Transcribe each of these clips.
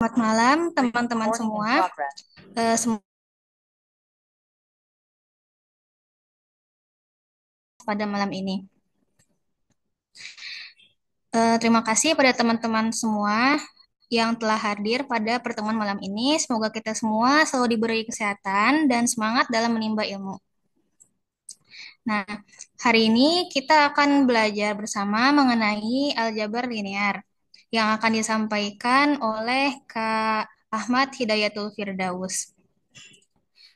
Selamat malam teman-teman semua. Semoga pada malam ini. Terima kasih pada teman-teman semua yang telah hadir pada pertemuan malam ini. Semoga kita semua selalu diberi kesehatan dan semangat dalam menimba ilmu. Nah, hari ini kita akan belajar bersama mengenai aljabar linear yang akan disampaikan oleh Kak Ahmad Hidayatul Firdaus.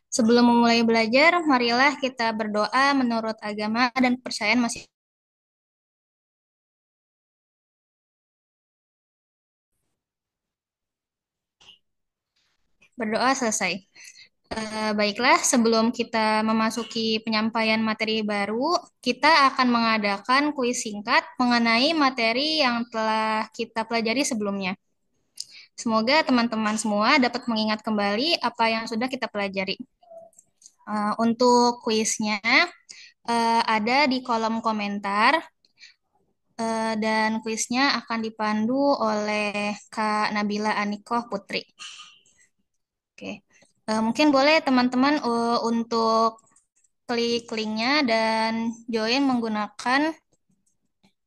Sebelum memulai belajar, marilah kita berdoa menurut agama dan kepercayaan masing. Berdoa selesai. Baiklah, sebelum kita memasuki penyampaian materi baru, kita akan mengadakan kuis singkat mengenai materi yang telah kita pelajari sebelumnya. Semoga teman-teman semua dapat mengingat kembali apa yang sudah kita pelajari. Untuk kuisnya, ada di kolom komentar, dan kuisnya akan dipandu oleh Kak Nabila Anikoh Putri. Oke. Mungkin boleh teman-teman untuk klik linknya dan join menggunakan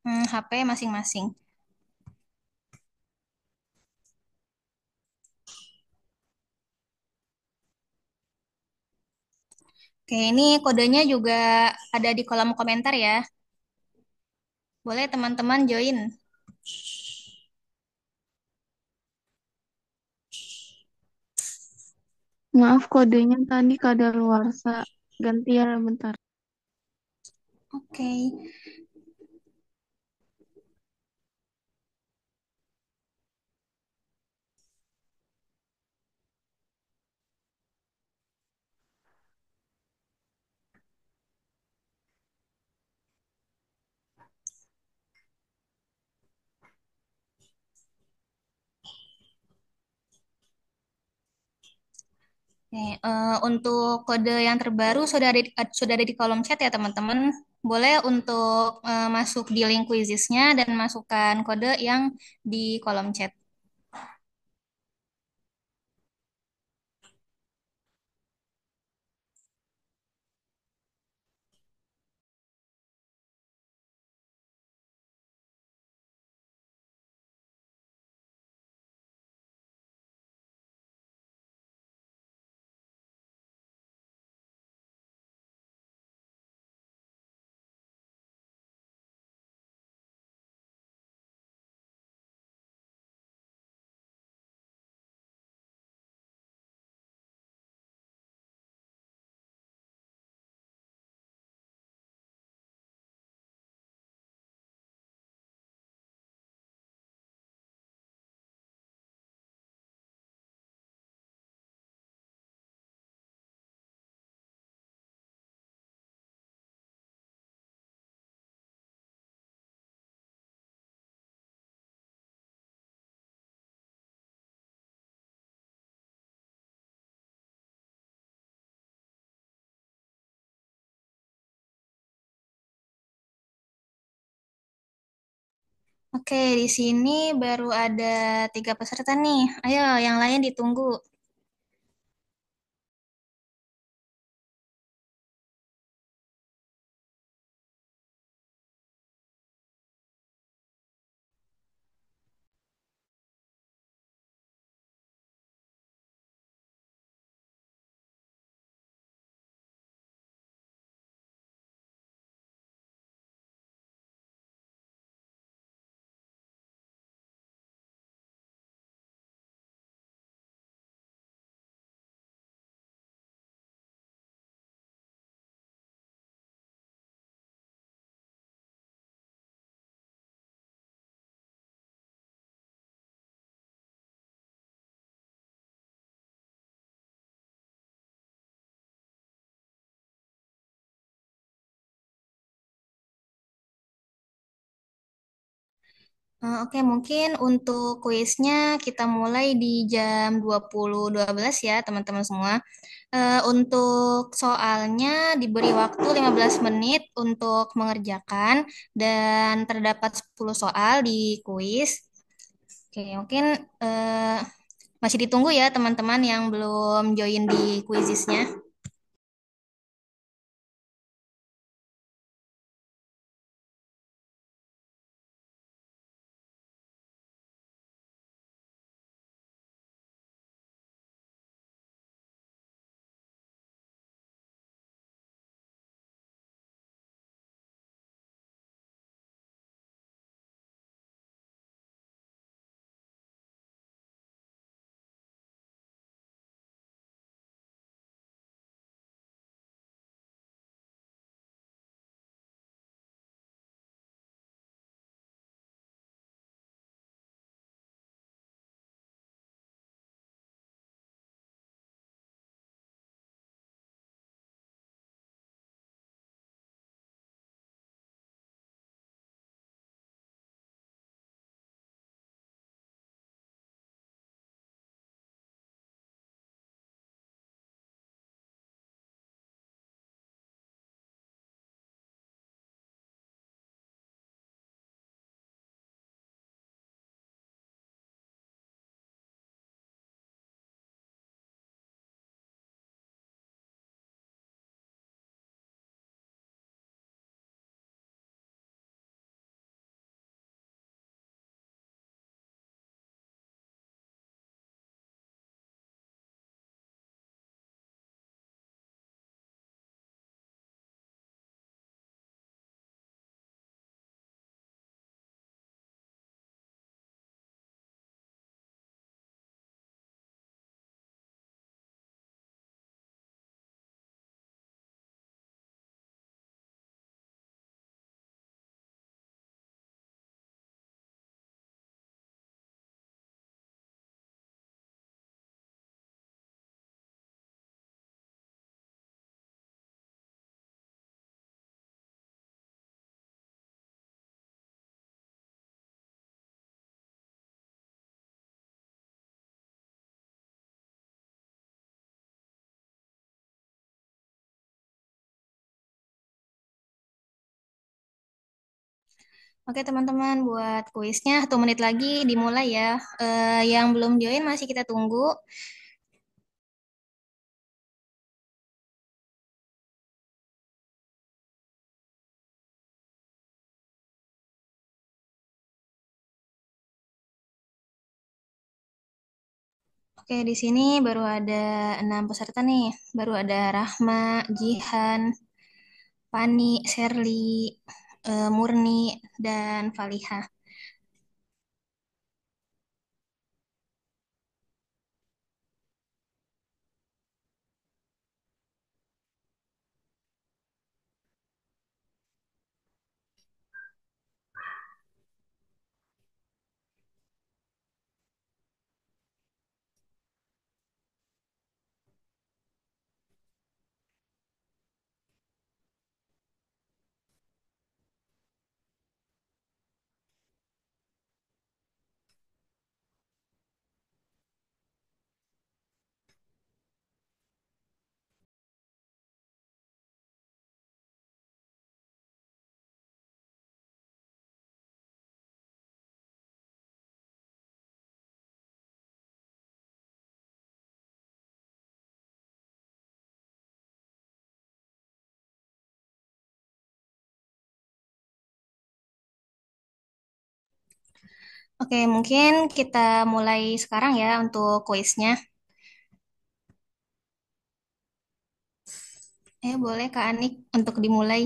HP masing-masing. Oke, ini kodenya juga ada di kolom komentar ya. Boleh teman-teman join. Maaf kodenya tadi kadaluarsa. Ganti ya bentar. Oke. Oke, untuk kode yang terbaru sudah ada di kolom chat ya teman-teman. Boleh untuk masuk di link quizisnya dan masukkan kode yang di kolom chat. Oke, di sini baru ada 3 peserta nih. Ayo, yang lain ditunggu. Oke, mungkin untuk kuisnya kita mulai di jam 20.12 ya, teman-teman semua. Untuk soalnya diberi waktu 15 menit untuk mengerjakan dan terdapat 10 soal di kuis. Oke, mungkin Masih ditunggu ya teman-teman yang belum join di quizisnya. Oke teman-teman, buat kuisnya 1 menit lagi dimulai ya. Yang belum join masih kita tunggu. Oke, di sini baru ada 6 peserta nih. Baru ada Rahma, Jihan, Fani, Sherly, Murni, dan Faliha. Oke, mungkin kita mulai sekarang ya untuk kuisnya. Boleh Kak Anik untuk dimulai.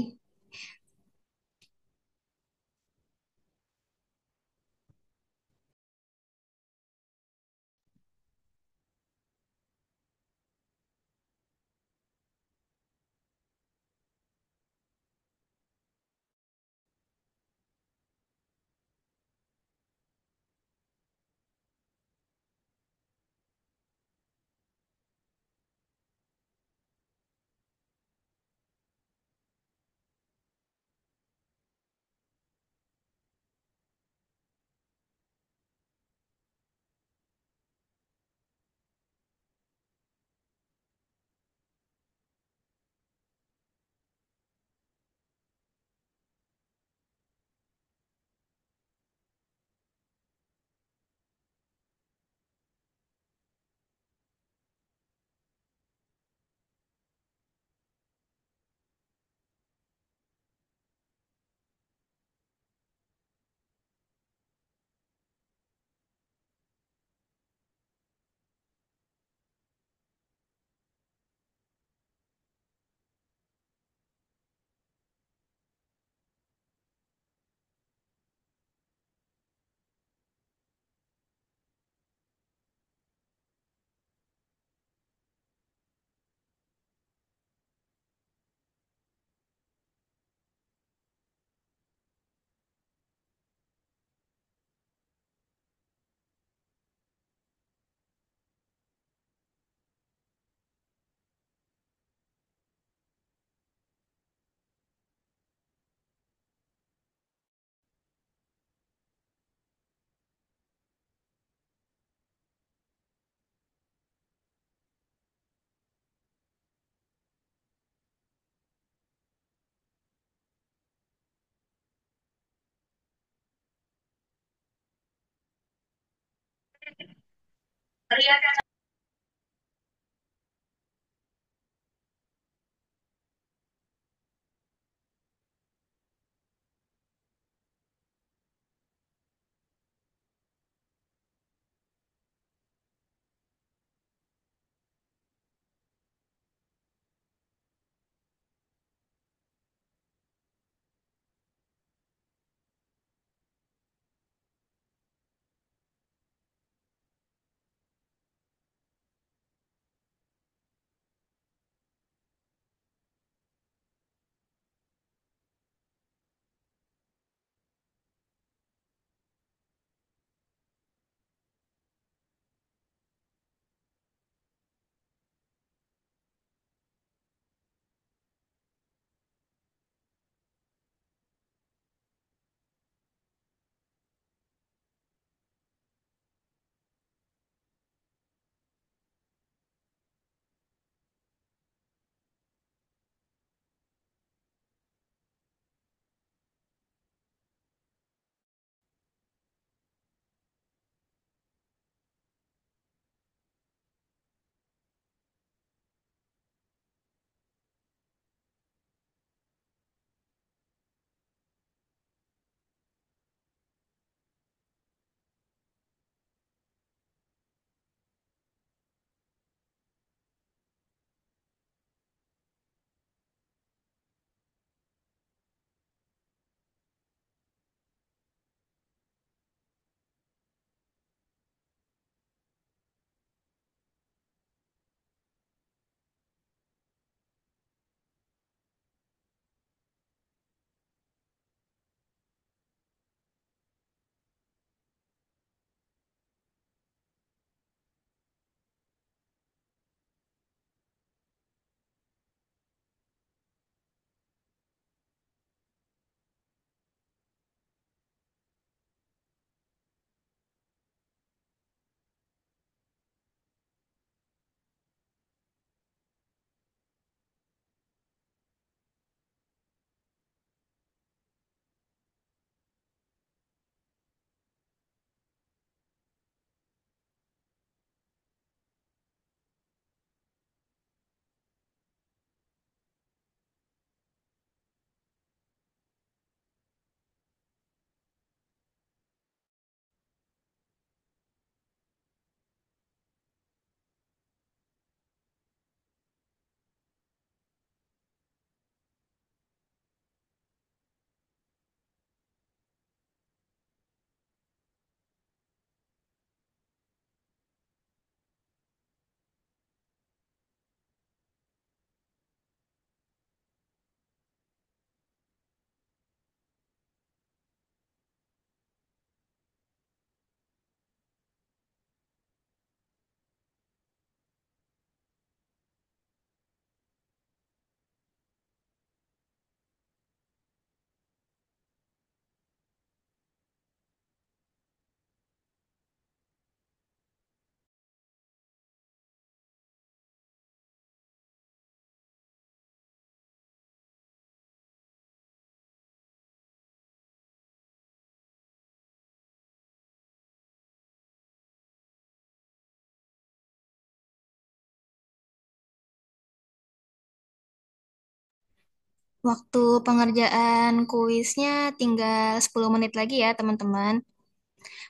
Waktu pengerjaan kuisnya tinggal 10 menit lagi ya, teman-teman.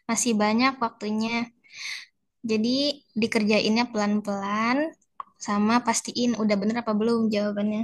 Masih banyak waktunya. Jadi dikerjainnya pelan-pelan sama pastiin udah bener apa belum jawabannya.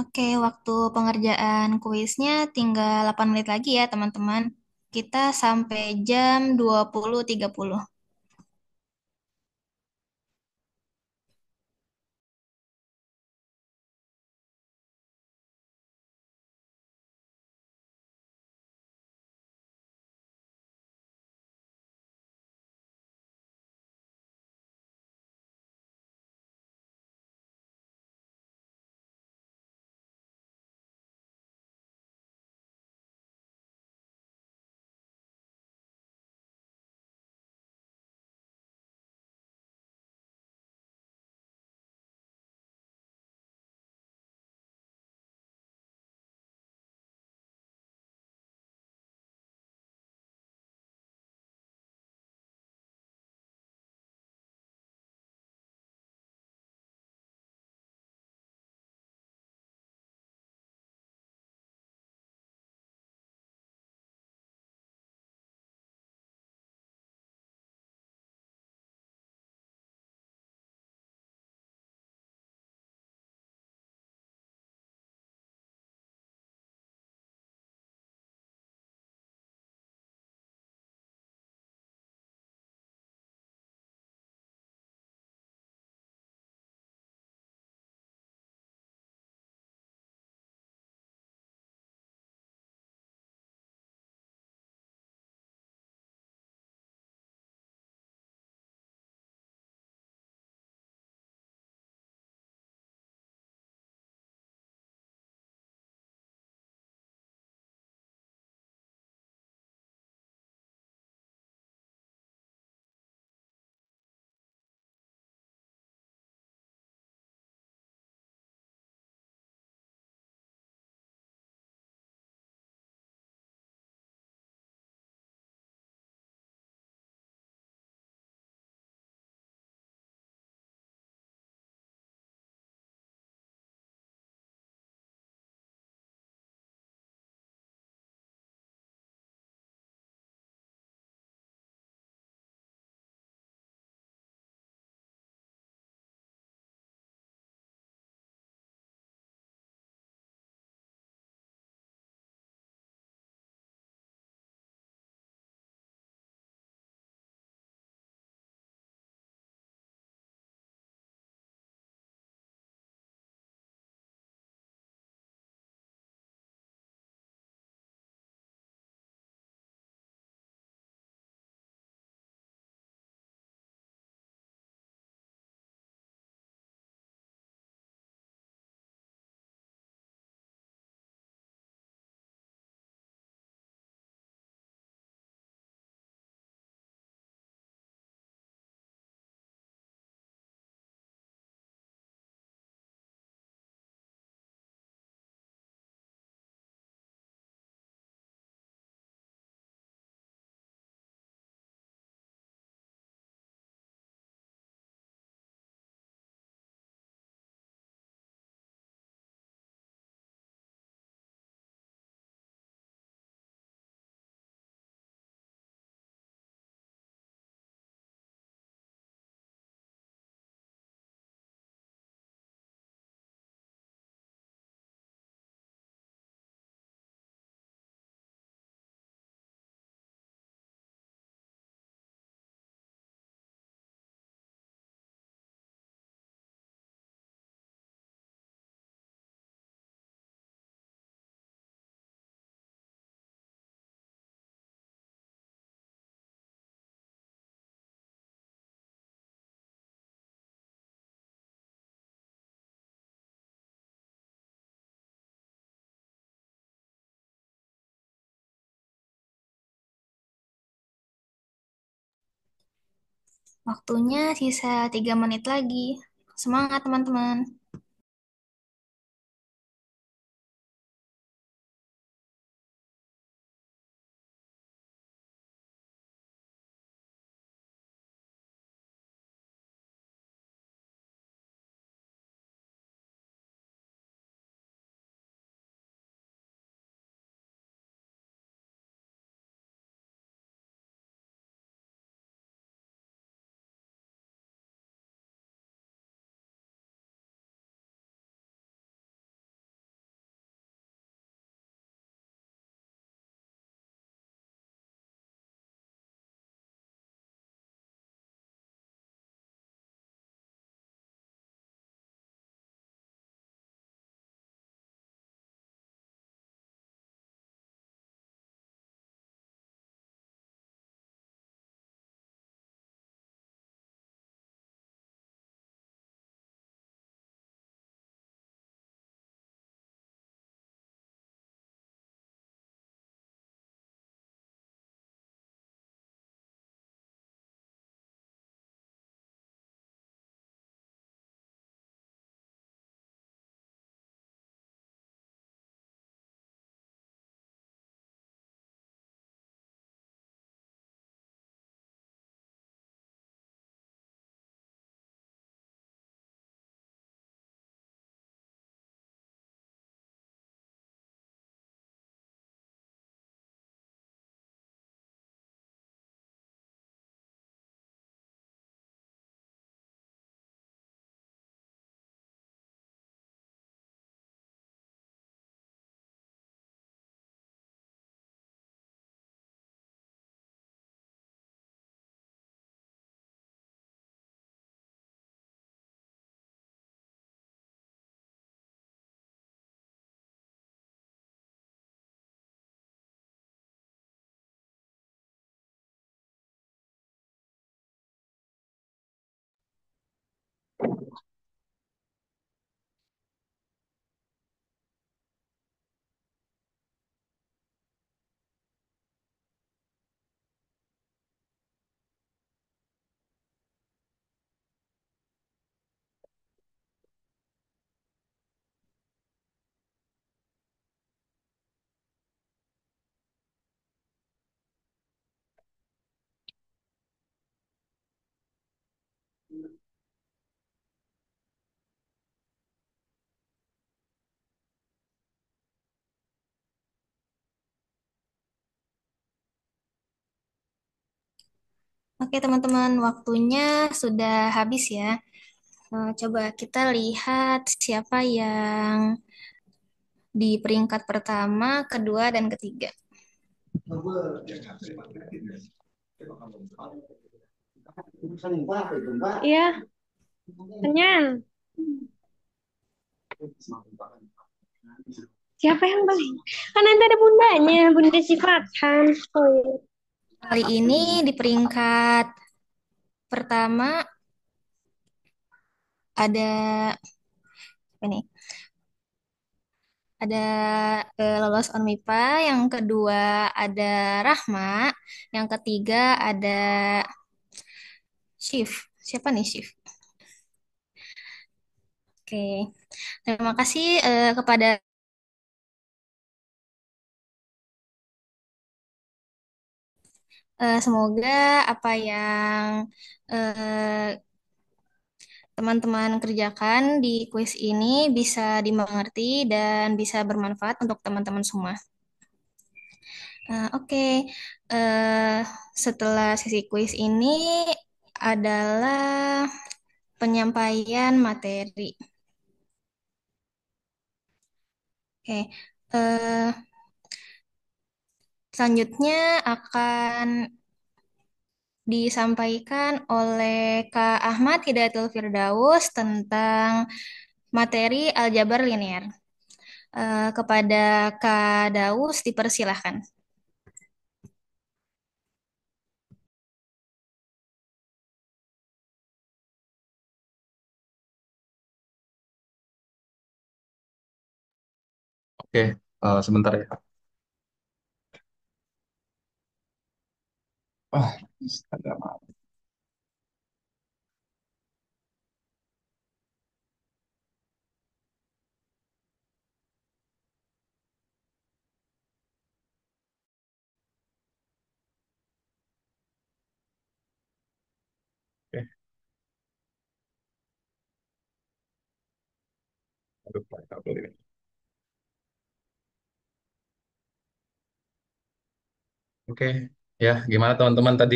Oke, waktu pengerjaan kuisnya tinggal 8 menit lagi ya, teman-teman. Kita sampai jam 20.30. Waktunya sisa 3 menit lagi. Semangat teman-teman. Oke teman-teman, waktunya sudah habis ya. Coba kita lihat siapa yang di peringkat pertama, kedua, dan ketiga. Iya, kenyang. Siapa yang paling? Kan nanti ada bundanya, bunda sifatkan. Oh, iya. Kali ini di peringkat pertama ada ini, ada lolos ONMIPA, yang kedua ada Rahma, yang ketiga ada Shift. Siapa nih Shift? Oke, terima kasih kepada semoga apa yang eh, teman-teman kerjakan di kuis ini bisa dimengerti dan bisa bermanfaat untuk teman-teman semua. Oke. Eh, Setelah sesi kuis ini adalah penyampaian materi. Oke. Eh, Selanjutnya akan disampaikan oleh Kak Ahmad Hidayatul Firdaus tentang materi aljabar linear. Kepada Kak Daus dipersilahkan. Oke, sebentar ya. Ah, astaga. Aduh, nggak boleh ini. Oke, ya gimana teman-teman tadi?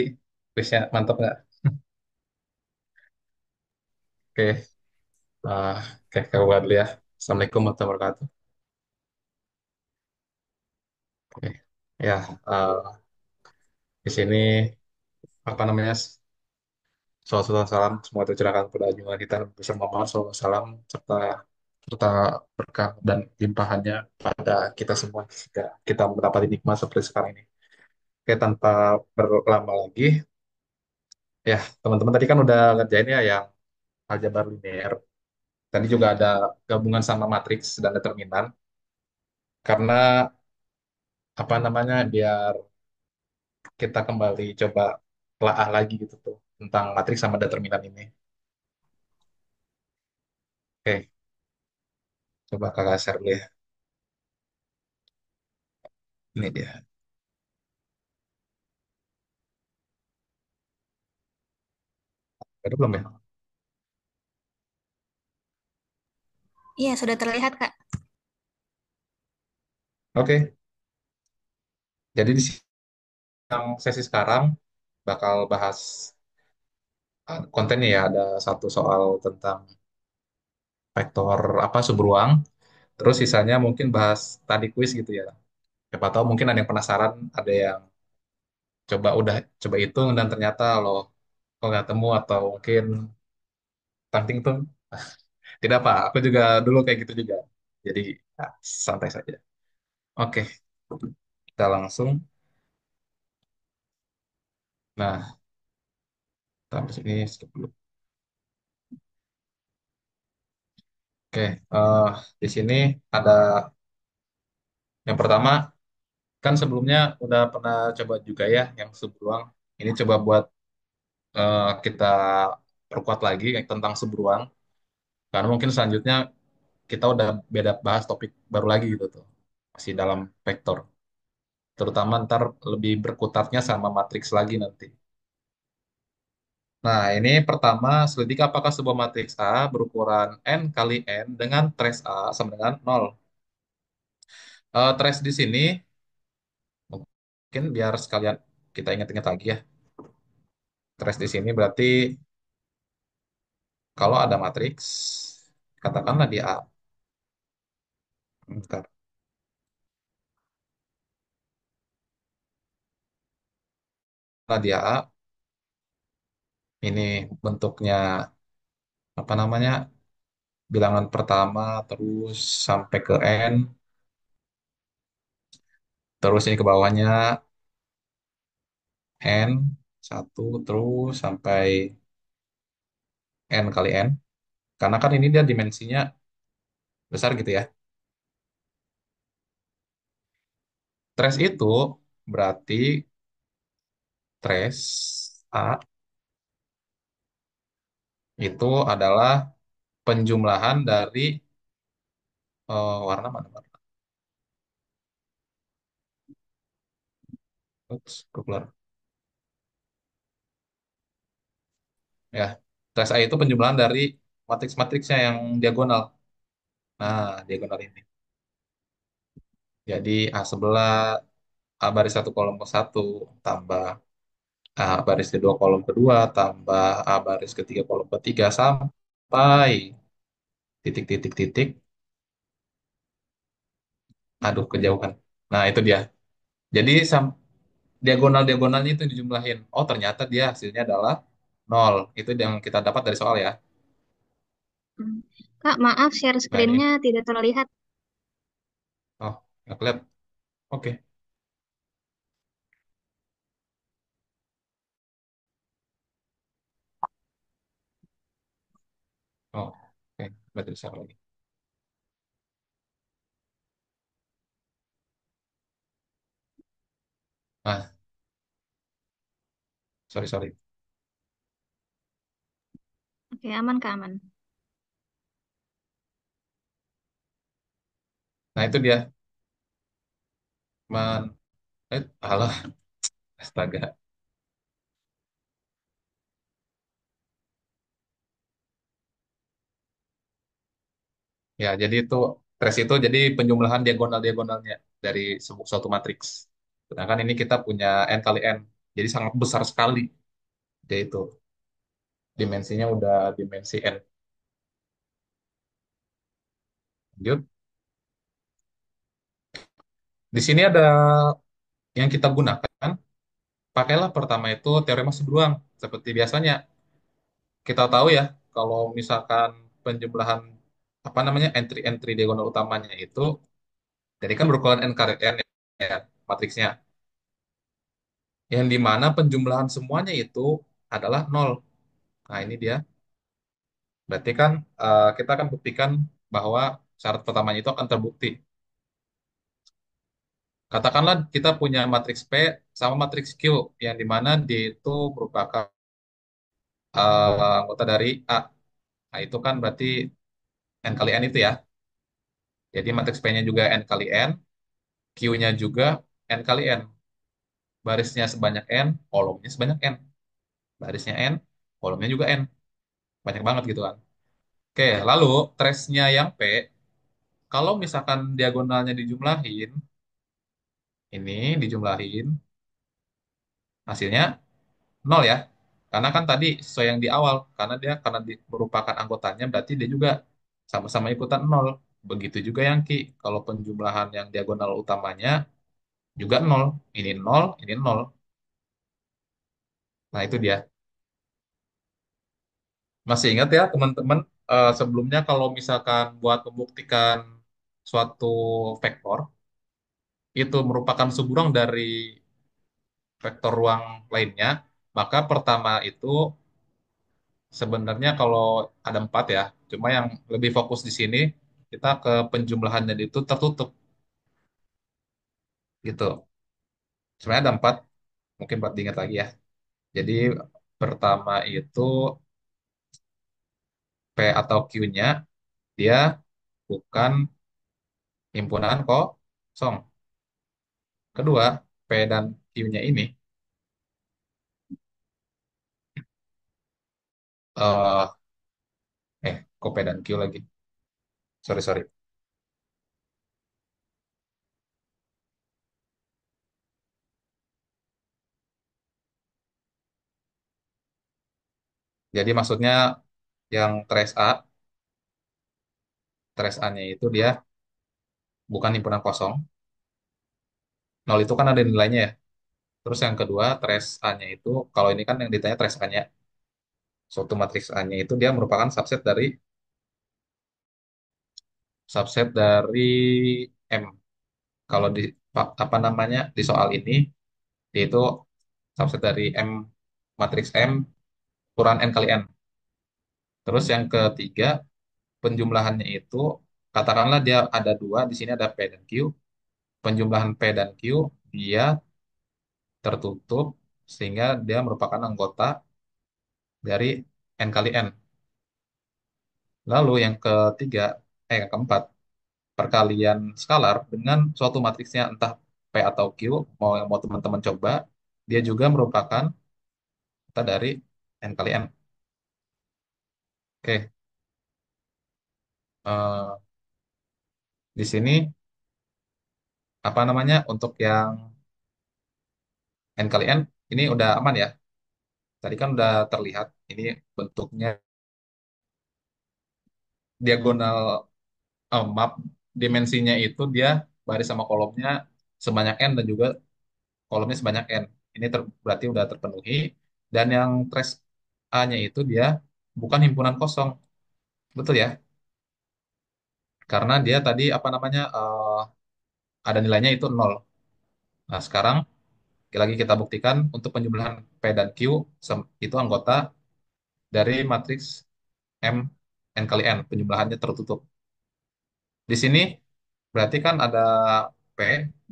Quiznya mantap nggak? Oke, ah, oke, kita buat dulu ya. Assalamualaikum warahmatullahi wabarakatuh. Oke, ya, di sini apa namanya? Salam salam, semua tercurahkan pada junjungan kita bersama Muhammad SAW serta serta berkah dan limpahannya pada kita semua jika kita mendapat nikmat seperti sekarang ini. Oke, tanpa berlama lagi, ya teman-teman tadi kan udah ngerjain ya yang aljabar linear. Tadi juga ada gabungan sama matriks dan determinan karena apa namanya biar kita kembali coba telaah lagi gitu tuh tentang matriks sama determinan ini. Oke, coba kakak share dulu ya. Ini dia. Ada belum ya? Iya, sudah terlihat, Kak. Oke, jadi di yang sesi sekarang bakal bahas kontennya ya ada satu soal tentang vektor apa subruang, terus sisanya mungkin bahas tadi kuis gitu ya. Siapa tahu mungkin ada yang penasaran, ada yang coba hitung dan ternyata loh kok nggak temu atau mungkin something tuh tidak apa. Aku juga dulu kayak gitu juga. Jadi ya, santai saja. Oke, kita langsung. Nah, sampai sini skip dulu. Oke, di sini ada yang pertama kan sebelumnya udah pernah coba juga ya yang subruang. Ini coba buat kita perkuat lagi tentang subruang. Karena mungkin selanjutnya kita udah beda bahas topik baru lagi gitu tuh. Masih dalam vektor. Terutama ntar lebih berkutatnya sama matriks lagi nanti. Nah, ini pertama, selidiki apakah sebuah matriks A berukuran n kali n dengan trace A sama dengan 0. Trace di sini mungkin biar sekalian kita ingat-ingat lagi ya. Trace di sini berarti kalau ada matriks, katakanlah dia A. Bentar. Kalau dia A, ini bentuknya apa namanya? Bilangan pertama terus sampai ke N, terus ini ke bawahnya N satu terus sampai N kali N. Karena kan ini dia dimensinya besar gitu ya. Trace itu berarti trace A itu adalah penjumlahan dari warna mana? Ups, keluar. Ya, trace A itu penjumlahan dari matriks-matriksnya yang diagonal. Nah, diagonal ini. Jadi A sebelah, A baris satu kolom ke satu, tambah A baris kedua kolom kedua, tambah A baris ketiga kolom ketiga, sampai titik-titik-titik. Aduh, kejauhan. Nah, itu dia. Jadi diagonal-diagonalnya itu dijumlahin. Oh, ternyata dia hasilnya adalah nol. Itu yang kita dapat dari soal ya. Hmm. Kak, maaf share Nah, ini. screen-nya tidak terlihat. Oh, nggak kelihatan. Oke. Oh, oke. Berarti bisa lagi. Nah, sorry, sorry. Oke, aman, Kak, aman. Nah, itu dia. Man, alah, astaga. Ya, jadi itu trace itu jadi penjumlahan diagonal-diagonalnya dari suatu matriks. Sedangkan ini kita punya n kali n, jadi sangat besar sekali. Jadi itu dimensinya udah dimensi n. Lanjut. Di sini ada yang kita gunakan. Pakailah pertama itu teorema Seberuang. Seperti biasanya kita tahu ya, kalau misalkan penjumlahan apa namanya entry-entry diagonal utamanya itu, jadi kan berukuran n kali n ya matriksnya. Yang di mana penjumlahan semuanya itu adalah nol. Nah, ini dia. Berarti kan kita akan buktikan bahwa syarat pertamanya itu akan terbukti. Katakanlah kita punya matriks P sama matriks Q, yang di mana dia itu merupakan anggota dari A. Nah, itu kan berarti N kali N itu ya. Jadi matriks P-nya juga N kali N, Q-nya juga N kali N. Barisnya sebanyak N, kolomnya sebanyak N. Barisnya N, kolomnya juga N. Banyak banget gitu kan. Oke, lalu trace-nya yang P, kalau misalkan diagonalnya dijumlahin, ini dijumlahin, hasilnya nol ya. Karena kan tadi sesuai yang di awal, karena dia merupakan anggotanya, berarti dia juga sama-sama ikutan nol. Begitu juga yang Ki, kalau penjumlahan yang diagonal utamanya juga nol. Ini nol, ini nol. Nah, itu dia. Masih ingat ya teman-teman, sebelumnya kalau misalkan buat membuktikan suatu vektor, itu merupakan seburang dari vektor ruang lainnya, maka pertama itu sebenarnya kalau ada empat ya, cuma yang lebih fokus di sini kita ke penjumlahannya itu tertutup gitu. Sebenarnya ada empat, mungkin buat diingat lagi ya. Jadi pertama itu P atau Q-nya dia bukan himpunan kosong. Kedua, P dan Q-nya ini eh kok P dan Q lagi? Sorry sorry. Jadi maksudnya yang trace A-nya itu dia bukan himpunan kosong. Nol itu kan ada nilainya ya. Terus yang kedua, trace A-nya itu, kalau ini kan yang ditanya trace A-nya, suatu matriks A-nya itu dia merupakan subset dari M. Kalau di apa namanya di soal ini, dia itu subset dari M, matriks M ukuran N kali N. Terus yang ketiga, penjumlahannya itu, katakanlah dia ada dua, di sini ada P dan Q. Penjumlahan P dan Q, dia tertutup, sehingga dia merupakan anggota dari N kali N. Lalu yang ketiga, yang keempat, perkalian skalar dengan suatu matriksnya entah P atau Q, mau teman-teman coba, dia juga merupakan kita dari N kali N. Oke, eh, di sini apa namanya untuk yang N kali N ini udah aman ya. Tadi kan udah terlihat ini bentuknya diagonal, map dimensinya itu dia baris sama kolomnya sebanyak N dan juga kolomnya sebanyak N. Ini berarti udah terpenuhi. Dan yang trace A-nya itu dia bukan himpunan kosong. Betul ya? Karena dia tadi apa namanya ada nilainya itu nol. Nah, sekarang lagi kita buktikan untuk penjumlahan P dan Q itu anggota dari matriks M N kali N. Penjumlahannya tertutup. Di sini berarti kan ada P,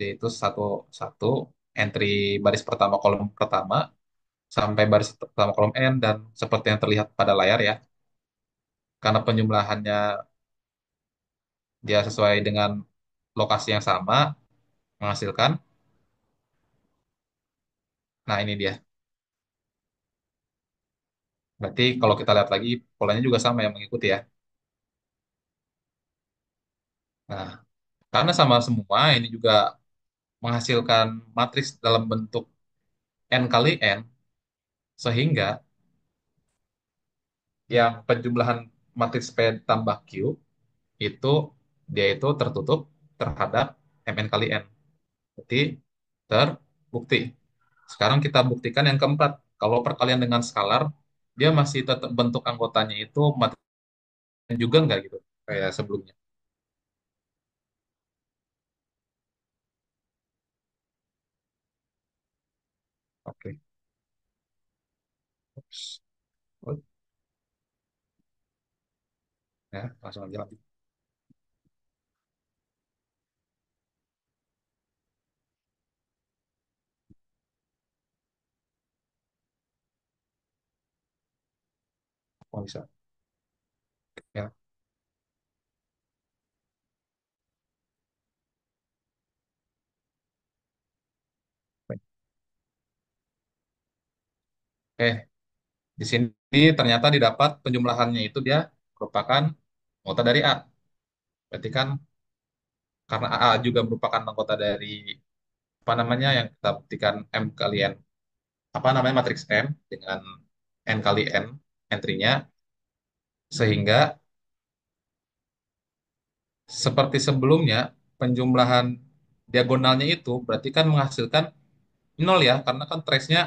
yaitu satu, satu entry baris pertama kolom pertama sampai baris pertama kolom N, dan seperti yang terlihat pada layar ya, karena penjumlahannya dia sesuai dengan lokasi yang sama menghasilkan. Nah, ini dia. Berarti kalau kita lihat lagi polanya juga sama yang mengikuti ya. Nah, karena sama semua ini juga menghasilkan matriks dalam bentuk n kali n, sehingga yang penjumlahan matriks P tambah Q itu dia itu tertutup terhadap Mn kali N. Berarti terbukti. Sekarang kita buktikan yang keempat. Kalau perkalian dengan skalar, dia masih tetap bentuk anggotanya itu matriks juga nggak gitu, kayak sebelumnya. Oke. Ups. Oh, ya, langsung aja lanjut. Oh, bisa. Ya. Baik. Eh, di sini ternyata didapat penjumlahannya itu dia merupakan anggota dari A. Berarti kan karena A juga merupakan anggota dari apa namanya yang kita buktikan M kali N, apa namanya matriks M dengan N kali N entry-nya, sehingga seperti sebelumnya penjumlahan diagonalnya itu berarti kan menghasilkan nol ya, karena kan trace-nya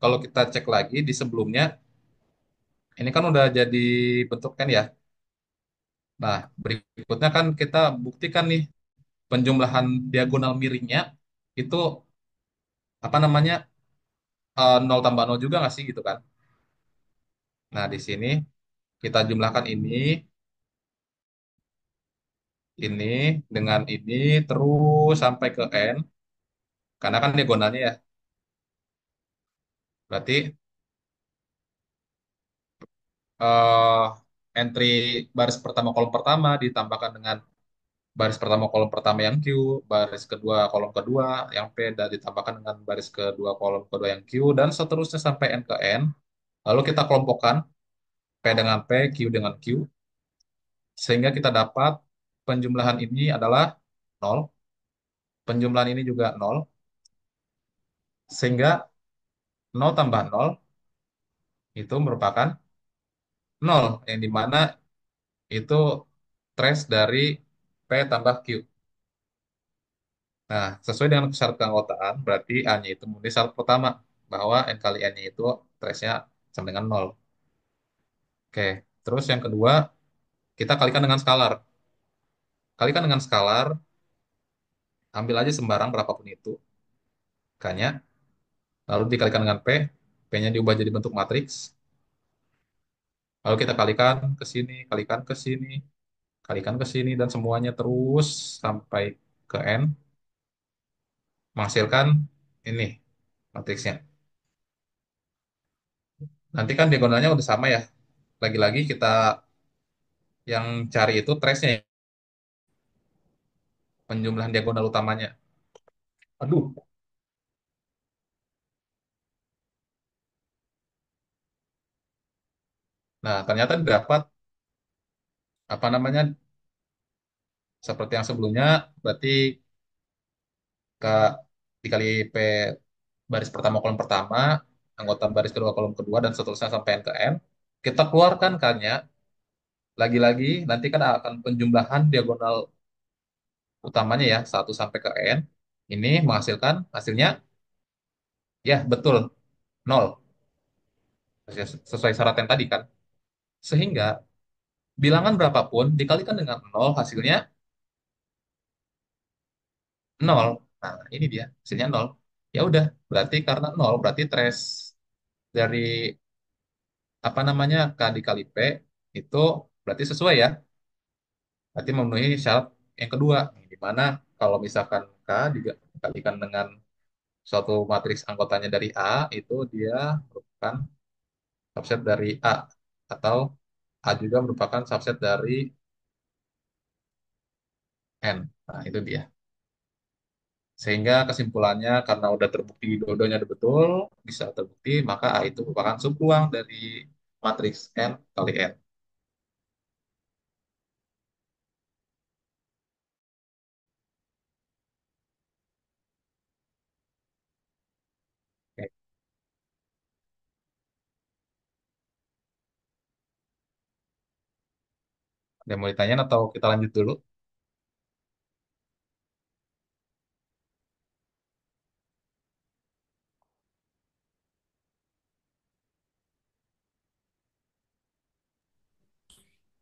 kalau kita cek lagi di sebelumnya ini kan udah jadi bentuk kan ya. Nah, berikutnya kan kita buktikan nih penjumlahan diagonal miringnya itu apa namanya, nol tambah nol juga nggak sih gitu kan. Nah, di sini kita jumlahkan ini dengan ini terus sampai ke N, karena kan diagonalnya ya. Berarti eh, entry baris pertama kolom pertama ditambahkan dengan baris pertama kolom pertama yang Q, baris kedua kolom kedua yang P, dan ditambahkan dengan baris kedua kolom kedua yang Q, dan seterusnya sampai N ke N. Lalu kita kelompokkan P dengan P, Q dengan Q, sehingga kita dapat penjumlahan ini adalah nol, penjumlahan ini juga nol, sehingga nol tambah nol itu merupakan nol, yang dimana itu trace dari P tambah Q. Nah, sesuai dengan syarat keanggotaan, berarti A-nya itu memenuhi syarat pertama, bahwa N kali N-nya itu trace-nya sama dengan nol. Oke, terus yang kedua, kita kalikan dengan skalar. Kalikan dengan skalar, ambil aja sembarang berapapun itu, K-nya, lalu dikalikan dengan P, P-nya diubah jadi bentuk matriks, lalu kita kalikan ke sini, kalikan ke sini, kalikan ke sini, dan semuanya terus sampai ke N, menghasilkan ini matriksnya. Nanti kan diagonalnya udah sama ya. Lagi-lagi kita yang cari itu trace-nya, ya, penjumlahan diagonal utamanya. Aduh. Nah, ternyata dapat apa namanya seperti yang sebelumnya, berarti K dikali P baris pertama kolom pertama, anggota baris kedua kolom kedua, dan seterusnya sampai N ke N. Kita keluarkan K-nya, lagi-lagi nanti kan akan penjumlahan diagonal utamanya ya, 1 sampai ke N. Ini menghasilkan hasilnya, ya betul, nol. Sesuai syarat yang tadi kan. Sehingga bilangan berapapun dikalikan dengan nol, hasilnya nol. Nah, ini dia, hasilnya nol. Ya udah, berarti karena nol, berarti trace dari apa namanya K dikali P itu berarti sesuai ya. Berarti memenuhi syarat yang kedua, di mana kalau misalkan K dikalikan dengan suatu matriks anggotanya dari A, itu dia merupakan subset dari A, atau A juga merupakan subset dari N. Nah, itu dia. Sehingga kesimpulannya karena udah terbukti dua-duanya ada betul, bisa terbukti, maka A itu merupakan subruang dari matriks N kali N. Ada yang mau ditanyain atau kita lanjut dulu?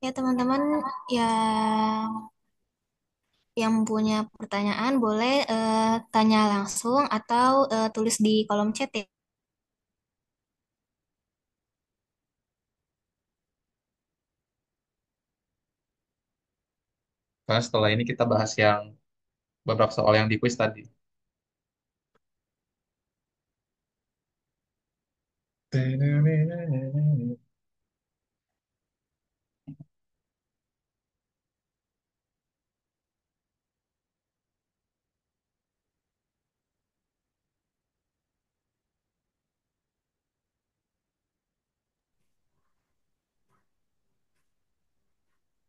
Ya teman-teman yang punya pertanyaan boleh tanya langsung atau tulis di kolom chat ya. Karena setelah ini kita bahas yang beberapa soal yang di quiz tadi.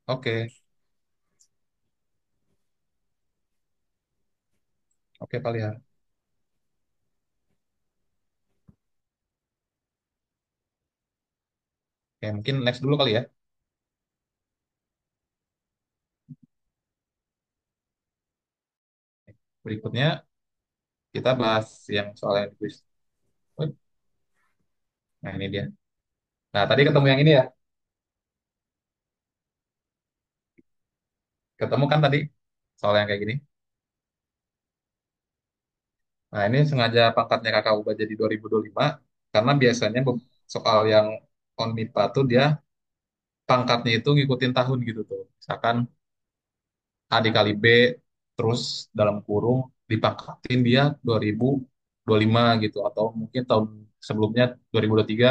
Oke, oke kali ya. Oke, mungkin next dulu kali ya. Berikutnya kita bahas yang soal yang di quiz. Nah, ini dia. Nah, tadi ketemu yang ini ya. Ketemu kan tadi soal yang kayak gini. Nah, ini sengaja pangkatnya kakak ubah jadi 2025 karena biasanya soal yang on MIPA tuh dia pangkatnya itu ngikutin tahun gitu tuh. Misalkan A dikali B terus dalam kurung dipangkatin dia 2025 gitu atau mungkin tahun sebelumnya 2023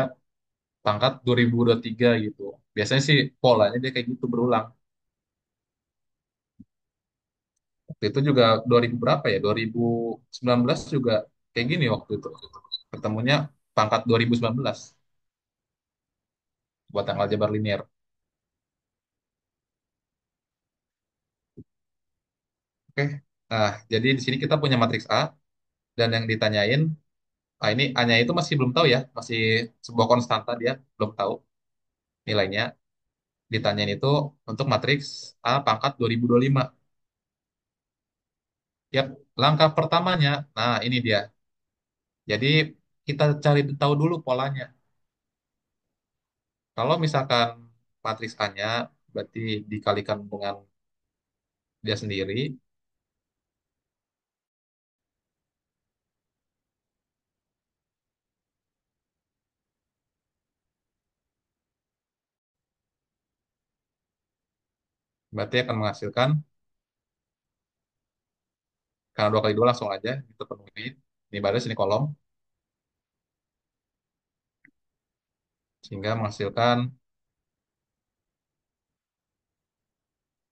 pangkat 2023 gitu. Biasanya sih polanya dia kayak gitu berulang. Waktu itu juga 2000 berapa ya? 2019 juga kayak gini waktu itu. Ketemunya pangkat 2019 buat yang aljabar linear. Oke. Nah, jadi di sini kita punya matriks A dan yang ditanyain, ini A-nya itu masih belum tahu ya, masih sebuah konstanta dia belum tahu nilainya. Ditanyain itu untuk matriks A pangkat 2025. Yap, langkah pertamanya, nah ini dia. Jadi kita cari tahu dulu polanya. Kalau misalkan matriks A-nya berarti dikalikan dengan dia sendiri, berarti akan menghasilkan, karena 2 kali 2 langsung aja, kita penuhi. Ini baris, ini kolom, sehingga menghasilkan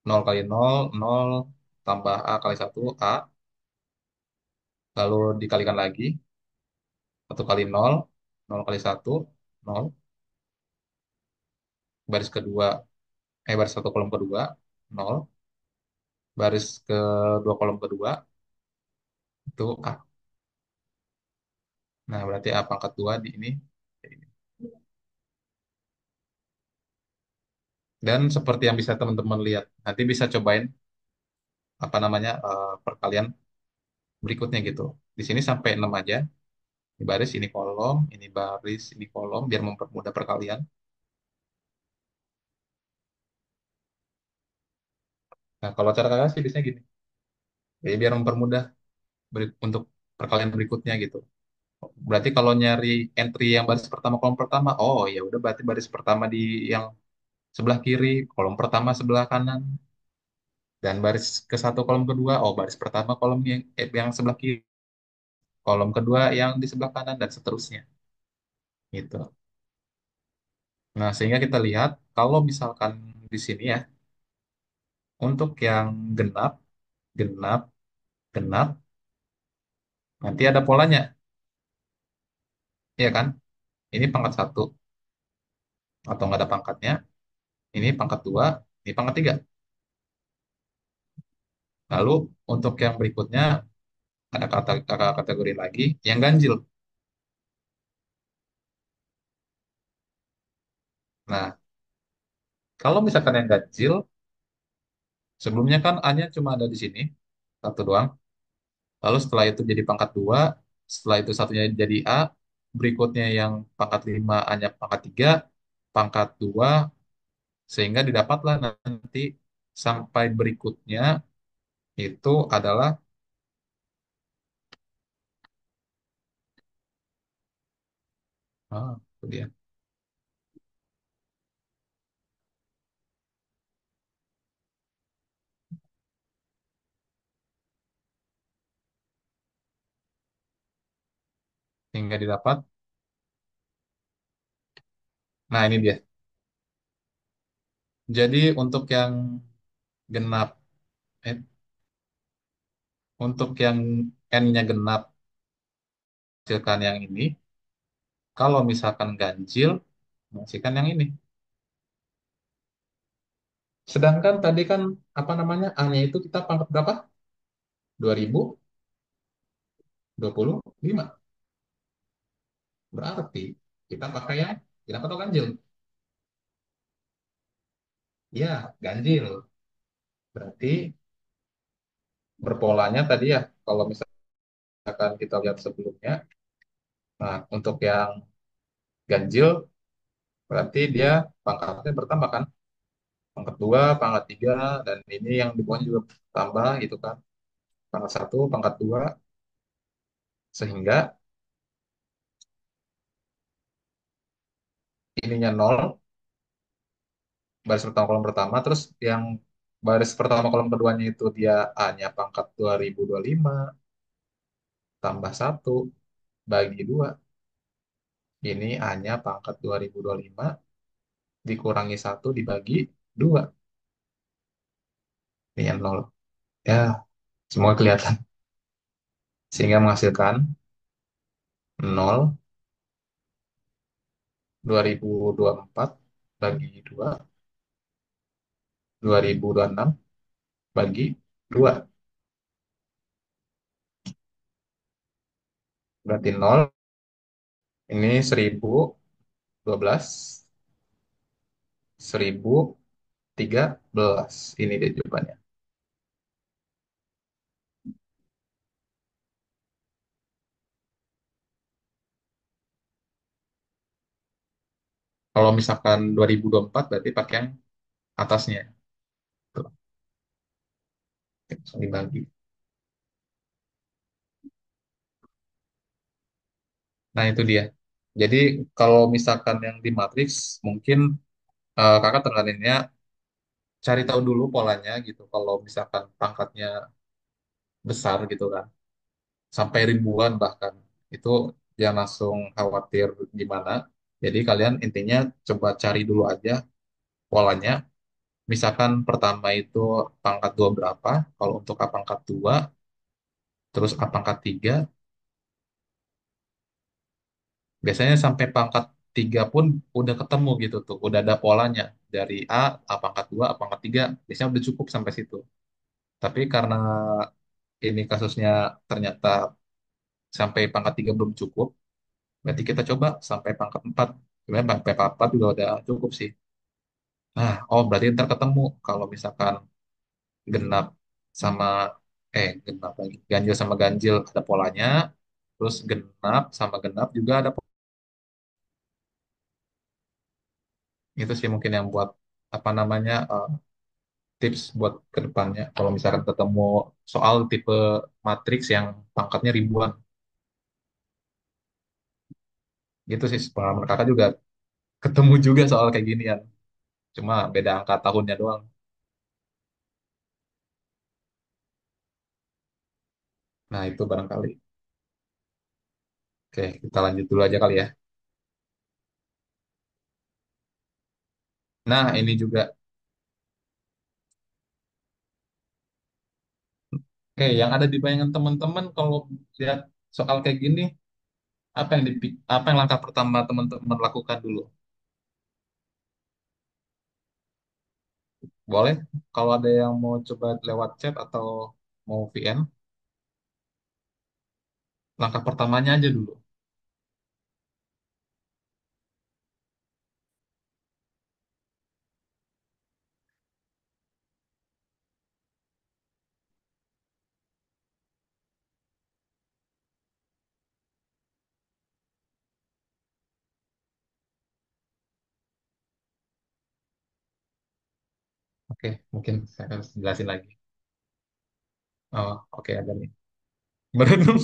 0 kali 0 0 tambah A kali 1 A, lalu dikalikan lagi, 1 kali 0 0 kali 1 0 baris kedua, baris satu kolom kedua, 0 baris kedua kolom kedua, itu A. Nah, berarti A pangkat 2 di ini. Dan seperti yang bisa teman-teman lihat, nanti bisa cobain apa namanya perkalian berikutnya gitu. Di sini sampai 6 aja. Ini baris, ini kolom, ini baris, ini kolom, biar mempermudah perkalian. Nah, kalau cara kakak sih biasanya gini. Jadi biar mempermudah untuk perkalian berikutnya gitu. Berarti kalau nyari entry yang baris pertama, kolom pertama, oh ya udah berarti baris pertama di yang sebelah kiri, kolom pertama sebelah kanan, dan baris ke satu kolom kedua, oh baris pertama kolom yang sebelah kiri, kolom kedua yang di sebelah kanan, dan seterusnya. Gitu. Nah, sehingga kita lihat kalau misalkan di sini ya, untuk yang genap, genap, genap, nanti ada polanya, ya kan? Ini pangkat satu atau nggak ada pangkatnya, ini pangkat dua, ini pangkat tiga. Lalu untuk yang berikutnya ada kategori lagi yang ganjil. Nah, kalau misalkan yang ganjil, Sebelumnya kan A-nya cuma ada di sini, satu doang. Lalu setelah itu jadi pangkat 2, setelah itu satunya jadi A, berikutnya yang pangkat 5 A-nya pangkat 3, pangkat 2, sehingga didapatlah nanti sampai berikutnya itu adalah, itu dia, sehingga didapat. Nah, ini dia. Jadi untuk yang genap, eh, untuk yang N-nya genap, hasilkan yang ini. Kalau misalkan ganjil, menghasilkan yang ini. Sedangkan tadi kan, apa namanya, A-nya itu kita pangkat berapa? 2025. Berarti kita pakai yang genap atau ganjil? Ya, ganjil. Berarti berpolanya tadi ya, kalau misalkan kita lihat sebelumnya, nah untuk yang ganjil berarti dia pangkatnya bertambah kan? Pangkat 2, pangkat 3, dan ini yang di bawahnya juga tambah gitu kan. Pangkat 1, pangkat 2, sehingga ininya 0, baris pertama kolom pertama, terus yang baris pertama kolom keduanya itu dia A-nya pangkat 2025 tambah 1 bagi 2. Ini A-nya pangkat 2025 dikurangi 1 dibagi 2. Ini yang 0. Ya, semua kelihatan. Sehingga menghasilkan 0, 2024 bagi 2, 2026 bagi 2. Berarti 0, ini 1012, 1013. Ini dia jawabannya. Kalau misalkan 2024 berarti pakai yang atasnya. Tuh, langsung dibagi. Nah, itu dia. Jadi kalau misalkan yang di matriks, mungkin kakak tekaninnya cari tahu dulu polanya gitu. Kalau misalkan pangkatnya besar gitu kan, sampai ribuan bahkan, itu jangan langsung khawatir gimana. Jadi kalian intinya coba cari dulu aja polanya. Misalkan pertama itu pangkat 2 berapa, kalau untuk A pangkat 2, terus A pangkat 3, biasanya sampai pangkat 3 pun udah ketemu gitu tuh, udah ada polanya. Dari A pangkat 2, A pangkat 3, biasanya udah cukup sampai situ. Tapi karena ini kasusnya ternyata sampai pangkat 3 belum cukup, berarti kita coba sampai pangkat 4. Sebenarnya sampai pangkat 4 juga udah cukup sih. Nah, oh berarti ntar ketemu kalau misalkan genap sama, genap lagi. Ganjil sama ganjil ada polanya, terus genap sama genap juga ada itu sih mungkin yang buat apa namanya tips buat ke depannya kalau misalkan ketemu soal tipe matriks yang pangkatnya ribuan gitu sih pengalaman kakak juga ketemu juga soal kayak ginian cuma beda angka tahunnya doang. Nah itu barangkali. Oke, kita lanjut dulu aja kali ya. Nah ini juga, yang ada di bayangan teman-teman kalau lihat soal kayak gini, apa yang langkah pertama teman-teman lakukan dulu? Boleh kalau ada yang mau coba lewat chat atau mau VN, langkah pertamanya aja dulu. Oke, mungkin saya harus jelasin lagi. Oh, oke ada nih. Merenung,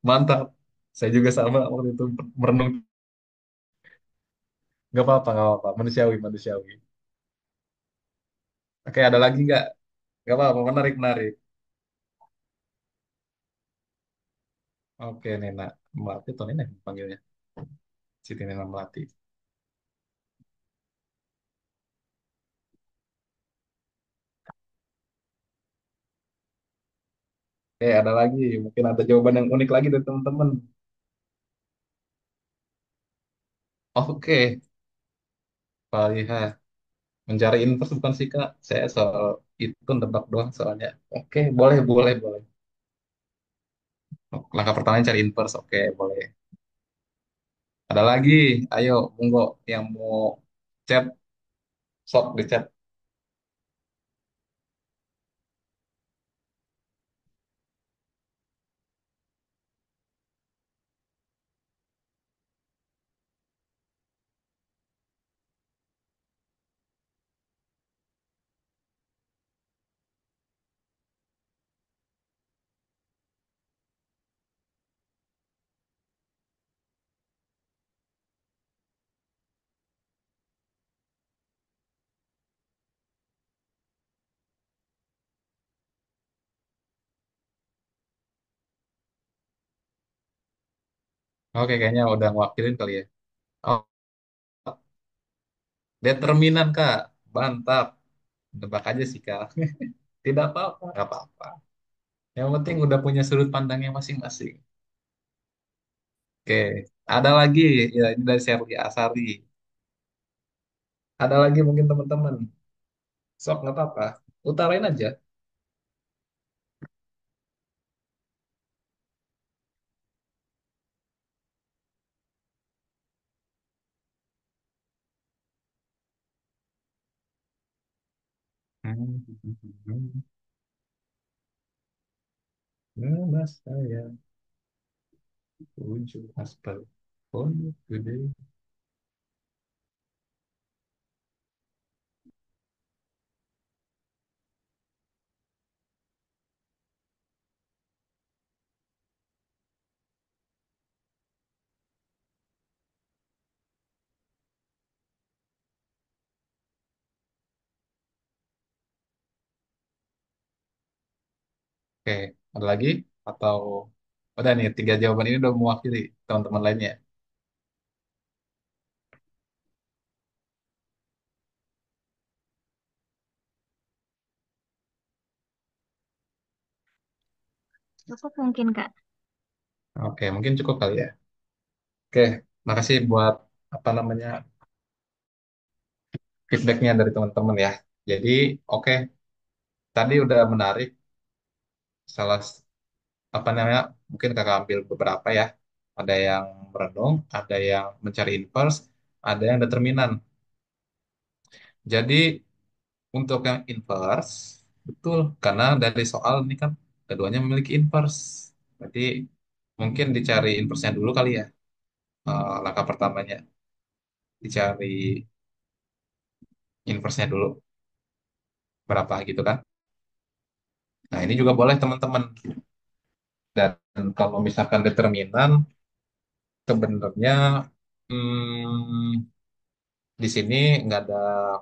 mantap. Saya juga sama waktu itu merenung. Nggak apa-apa, nggak apa-apa. Manusiawi, manusiawi. Oke, ada lagi nggak? Nggak apa-apa, menarik, menarik. Oke, Nena. Melati atau Nena panggilnya? Siti Nena Melati. Oke, ada lagi. Mungkin ada jawaban yang unik lagi dari teman-teman. Oke, Pak Liha. Mencari inverse bukan sih, Kak? Saya soal itu nebak doang soalnya. Oke, boleh, boleh, boleh. Langkah pertama cari inverse. Oke, boleh. Ada lagi. Ayo, monggo yang mau chat, sok di chat. Oke, kayaknya udah ngewakilin kali ya. Oh, determinan, Kak. Mantap. Nebak aja sih, Kak. Tidak apa-apa, nggak apa-apa. Yang penting udah punya sudut pandangnya masing-masing. Oke, ada lagi. Ya, ini dari Sherly Asari. Ada lagi mungkin teman-teman. Sok, nggak apa-apa. Utarain aja. Nama saya ujung aspal. Pondok gede. Oke, ada lagi? Atau udah nih, tiga jawaban ini udah mewakili teman-teman lainnya. Cukup mungkin, Kak. Oke, mungkin cukup kali ya. Oke, makasih buat apa namanya feedbacknya dari teman-teman ya. Jadi, oke, tadi udah menarik. Salah apa namanya? Mungkin kakak ambil beberapa ya. Ada yang merenung, ada yang mencari inverse, ada yang determinan. Jadi untuk yang inverse, betul, karena dari soal ini kan keduanya memiliki inverse. Berarti mungkin dicari inverse-nya dulu kali ya. Langkah pertamanya dicari inverse-nya dulu berapa gitu kan. Nah, ini juga boleh teman-teman. Dan kalau misalkan determinan, sebenarnya hmm, di sini nggak ada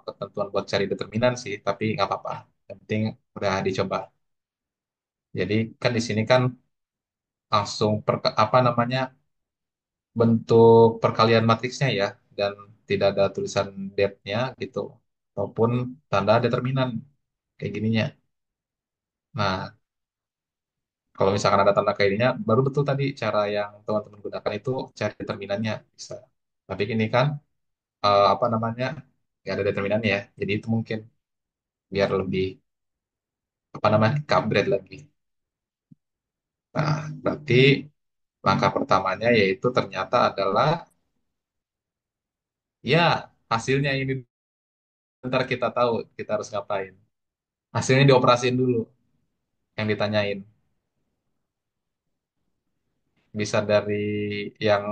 ketentuan buat cari determinan sih, tapi nggak apa-apa. Yang penting udah dicoba. Jadi kan di sini kan langsung apa namanya bentuk perkalian matriksnya ya, dan tidak ada tulisan depth-nya gitu, ataupun tanda determinan kayak gininya. Nah, kalau misalkan ada tanda kayak gininya, baru betul tadi cara yang teman-teman gunakan itu cari determinannya bisa. Tapi ini kan apa namanya nggak ada determinannya ya, jadi itu mungkin biar lebih apa namanya upgrade lagi. Nah, berarti langkah pertamanya yaitu ternyata adalah ya hasilnya ini ntar kita tahu kita harus ngapain. Hasilnya dioperasiin dulu yang ditanyain. Bisa dari yang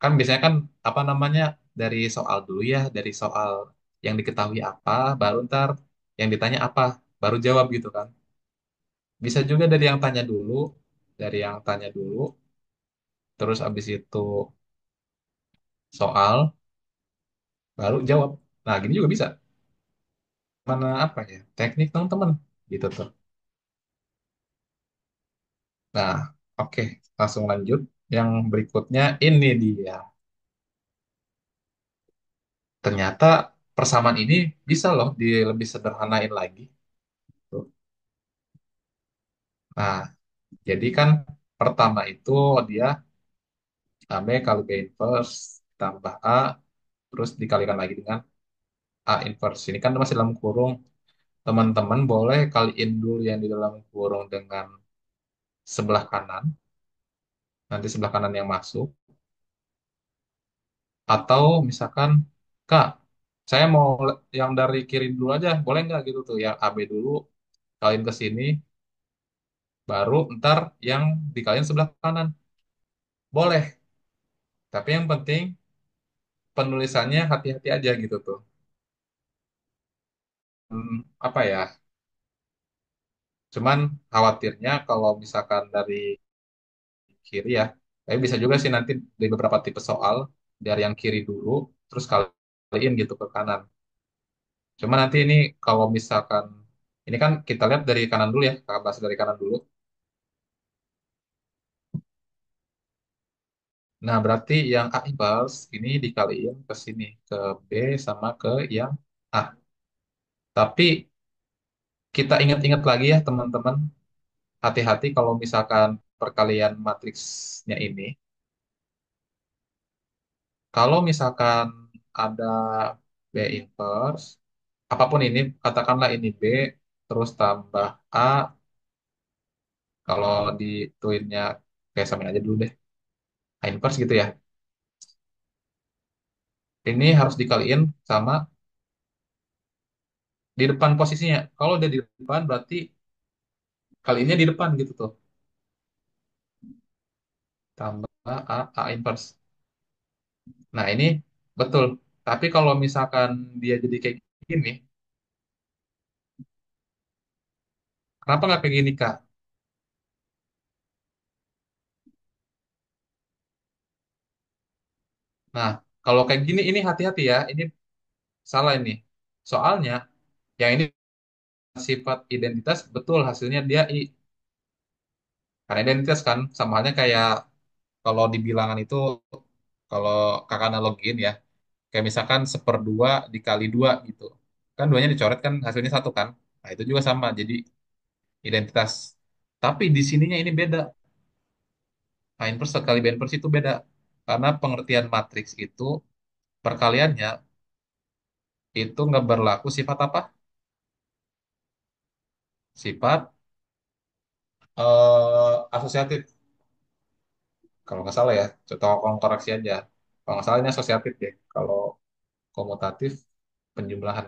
kan biasanya kan apa namanya dari soal dulu ya, dari soal. yang diketahui apa, baru ntar yang ditanya apa, baru jawab gitu kan. Bisa juga dari yang tanya dulu, terus abis itu soal, baru jawab. Nah, gini juga bisa. Mana apa ya? Teknik teman-teman gitu tuh. Nah, oke, langsung lanjut. Yang berikutnya ini dia. Ternyata persamaan ini bisa loh lebih sederhanain lagi. Tuh. Nah, jadi kan pertama itu dia AB kali B inverse tambah A, terus dikalikan lagi dengan A inverse. Ini kan masih dalam kurung. Teman-teman boleh kaliin dulu yang di dalam kurung dengan sebelah kanan. Nanti sebelah kanan yang masuk. Atau misalkan, Kak, saya mau yang dari kiri dulu aja. Boleh nggak gitu tuh? Yang AB dulu, kalian ke sini, baru ntar yang dikalian sebelah kanan. Boleh. Tapi yang penting penulisannya hati-hati aja gitu tuh. Apa ya? Cuman khawatirnya kalau misalkan dari kiri ya, tapi bisa juga sih nanti di beberapa tipe soal dari yang kiri dulu, terus kaliin gitu ke kanan. Cuma nanti ini kalau misalkan ini kan kita lihat dari kanan dulu ya, kita bahas dari kanan dulu. Nah, berarti yang A impuls ini dikaliin ke sini, ke B sama ke yang A. Tapi kita ingat-ingat lagi ya teman-teman, hati-hati kalau misalkan perkalian matriksnya ini, kalau misalkan ada B inverse, apapun ini, katakanlah ini B, terus tambah A, kalau di twinnya, kayak samain aja dulu deh, A inverse gitu ya. Ini harus dikaliin sama di depan posisinya. Kalau udah di depan, berarti kalinya di depan gitu tuh. Tambah A inverse. Nah, ini betul. Tapi kalau misalkan dia jadi kayak gini, kenapa nggak kayak gini, Kak? Nah, kalau kayak gini, ini hati-hati ya. Ini salah ini. Soalnya, yang ini sifat identitas, betul hasilnya dia I. Karena identitas kan, sama halnya kayak kalau di bilangan itu, kalau kakak analogiin ya, kayak misalkan seperdua dikali dua gitu. Kan duanya dicoret kan hasilnya satu kan. Nah, itu juga sama. Jadi identitas. Tapi di sininya ini beda. A inverse kali B inverse itu beda. Karena pengertian matriks itu perkaliannya itu nggak berlaku sifat apa? Sifat asosiatif. Kalau nggak salah ya, tolong koreksi aja. Kalau nggak salah ini asosiatif ya. Kalau komutatif penjumlahan.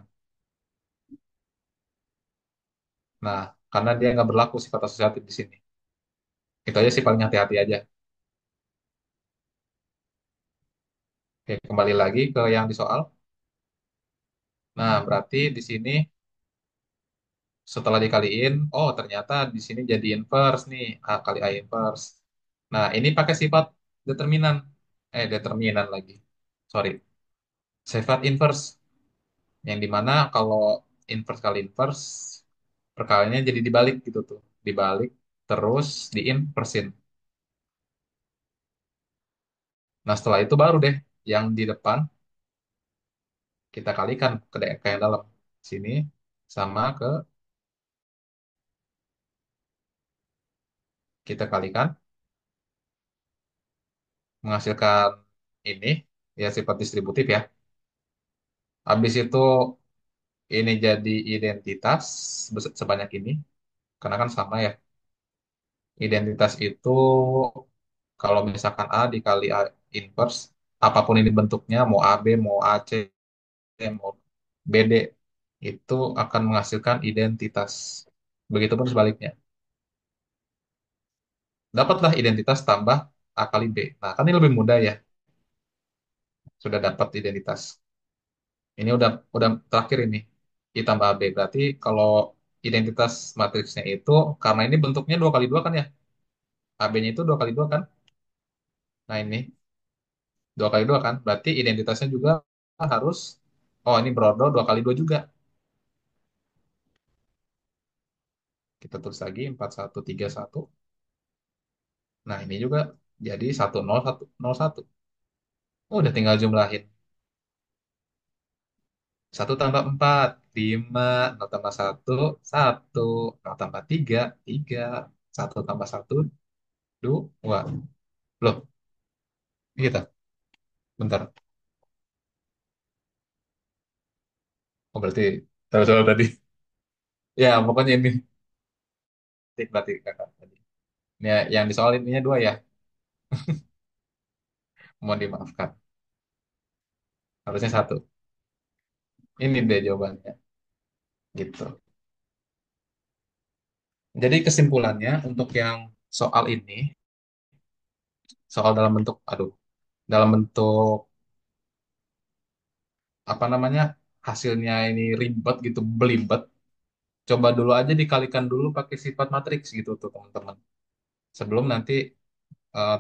Nah, karena dia nggak berlaku sifat asosiatif di sini. Itu aja sih paling hati-hati aja. Oke, kembali lagi ke yang di soal. Nah, berarti di sini setelah dikaliin, oh ternyata di sini jadi inverse nih, A kali A inverse. Nah, ini pakai sifat determinan. Determinan lagi. Sorry. Sifat inverse. Yang dimana kalau inverse kali inverse, perkaliannya jadi dibalik gitu tuh. Dibalik, terus diinversin. Nah, setelah itu baru deh yang di depan kita kalikan ke yang dalam. Sini sama ke kita kalikan menghasilkan ini ya sifat distributif ya. Habis itu ini jadi identitas sebanyak ini karena kan sama ya. Identitas itu kalau misalkan A dikali A inverse, apapun ini bentuknya, mau AB, mau AC, mau BD, itu akan menghasilkan identitas. Begitupun sebaliknya. Dapatlah identitas tambah A kali B. Nah, kan ini lebih mudah ya. Sudah dapat identitas. Ini udah terakhir ini. I tambah AB. Berarti kalau identitas matriksnya itu, karena ini bentuknya 2 kali 2 kan ya. AB-nya itu 2 kali 2 kan. Nah ini 2 kali 2 kan. Berarti identitasnya juga harus, oh ini berordo 2 kali 2 juga. Kita tulis lagi 4131. Nah ini juga jadi 10101. Oh, udah tinggal jumlahin. 1 tambah 4 5. 0 tambah 1 1. 0 tambah 3 3. 1 tambah 1 2. Loh, gitu. Bentar. Oh, berarti tahu soal tadi. Ya, pokoknya ini. Berarti kakak tadi. Ini ya, yang di soal ininya 2 ya. Mohon dimaafkan. Harusnya 1. Ini deh jawabannya. Gitu. Jadi kesimpulannya untuk yang soal ini, soal dalam bentuk, aduh, dalam bentuk apa namanya, hasilnya ini ribet gitu, belibet. Coba dulu aja dikalikan dulu pakai sifat matriks gitu tuh teman-teman. Sebelum nanti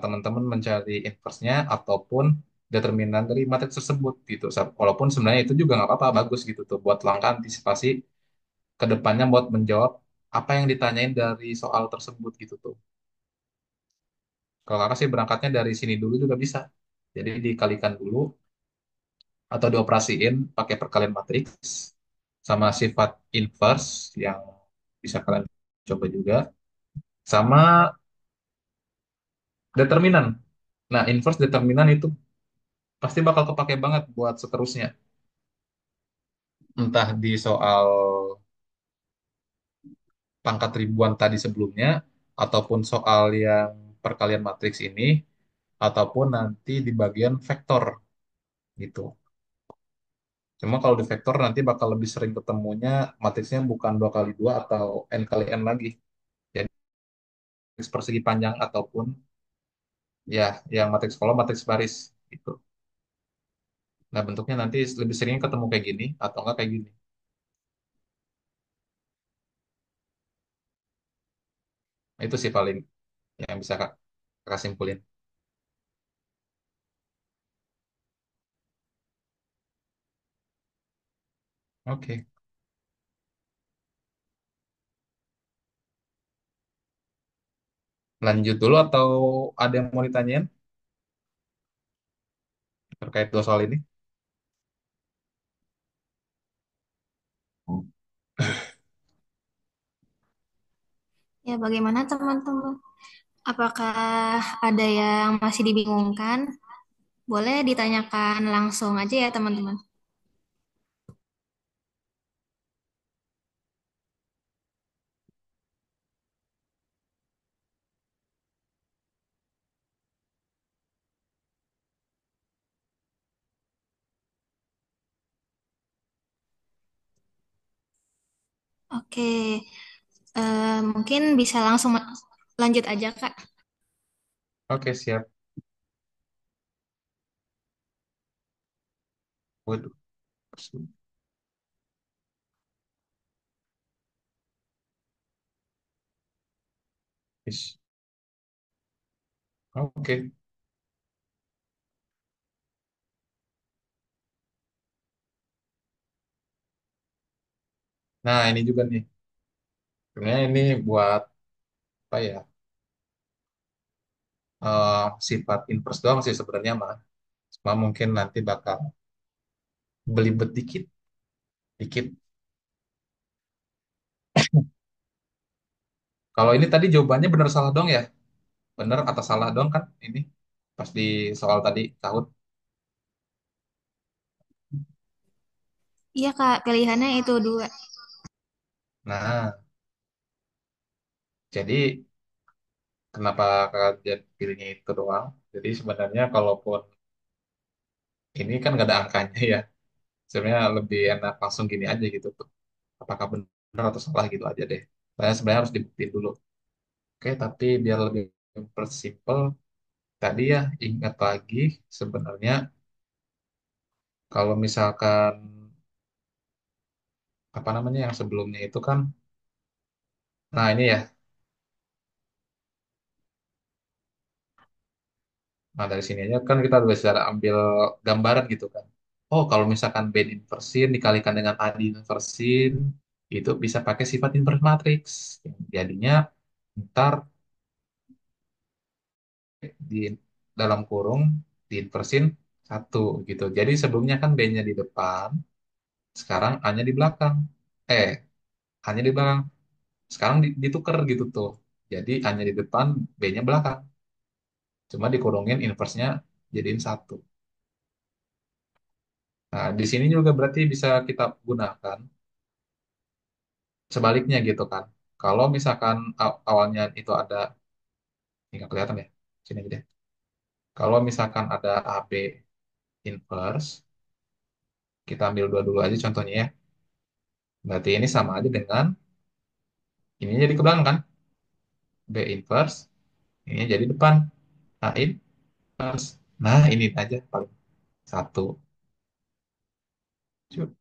teman-teman mencari inverse-nya ataupun determinan dari matriks tersebut gitu. Walaupun sebenarnya itu juga nggak apa-apa, bagus gitu tuh buat langkah antisipasi ke depannya buat menjawab apa yang ditanyain dari soal tersebut gitu tuh. Kalau kakak sih berangkatnya dari sini dulu juga bisa. Jadi dikalikan dulu atau dioperasiin pakai perkalian matriks sama sifat inverse yang bisa kalian coba juga sama determinan. Nah, inverse determinan itu pasti bakal kepake banget buat seterusnya. Entah di soal pangkat ribuan tadi sebelumnya, ataupun soal yang perkalian matriks ini, ataupun nanti di bagian vektor gitu. Cuma kalau di vektor nanti bakal lebih sering ketemunya matriksnya bukan 2 kali 2 atau n kali n lagi. Jadi matriks persegi panjang ataupun ya yang matriks kolom, matriks baris gitu. Nah, bentuknya nanti lebih sering ketemu kayak gini atau enggak kayak gini. Nah, itu sih paling yang bisa Kakak simpulin. Oke, lanjut dulu atau ada yang mau ditanyain terkait 2 soal ini? Ya, bagaimana teman-teman? Apakah ada yang masih dibingungkan? Boleh ditanyakan langsung aja ya, teman-teman. Oke, mungkin bisa langsung lanjut aja, Kak. Oke, siap. Waduh. Is- Oke. Nah, ini juga nih. Sebenarnya ini buat apa ya? Sifat inverse doang sih sebenarnya mah. Cuma mungkin nanti bakal belibet dikit, dikit. Kalau ini tadi jawabannya benar salah dong ya? Benar atau salah dong kan ini? Pas di soal tadi, Kahut. Iya, Kak, pilihannya itu dua. Nah, jadi kenapa kakak pilihnya itu doang? Jadi sebenarnya kalaupun ini kan nggak ada angkanya ya, sebenarnya lebih enak langsung gini aja gitu tuh. Apakah benar atau salah gitu aja deh. Saya sebenarnya harus dibuktiin dulu. Oke, tapi biar lebih simple, tadi ya ingat lagi sebenarnya kalau misalkan apa namanya yang sebelumnya itu kan, nah ini ya, nah dari sini aja kan kita udah bisa ambil gambaran gitu kan. Oh, kalau misalkan B inversin dikalikan dengan A inversin, itu bisa pakai sifat inverse matrix. Jadinya ntar di dalam kurung diinversin satu gitu. Jadi sebelumnya kan B-nya di depan, sekarang A-nya di belakang. Eh, A-nya di belakang. Sekarang ditukar gitu tuh. Jadi A-nya di depan, B-nya belakang. Cuma dikurungin inverse-nya jadiin satu. Nah, di sini juga berarti bisa kita gunakan sebaliknya gitu kan. Kalau misalkan awalnya itu ada, ini nggak kelihatan ya, sini aja deh. Kalau misalkan ada AB inverse, kita ambil dua dulu aja contohnya ya. Berarti ini sama aja dengan ini jadi ke belakang kan? B inverse, ini jadi depan. A inverse. Nah, ini aja paling satu. Cuk,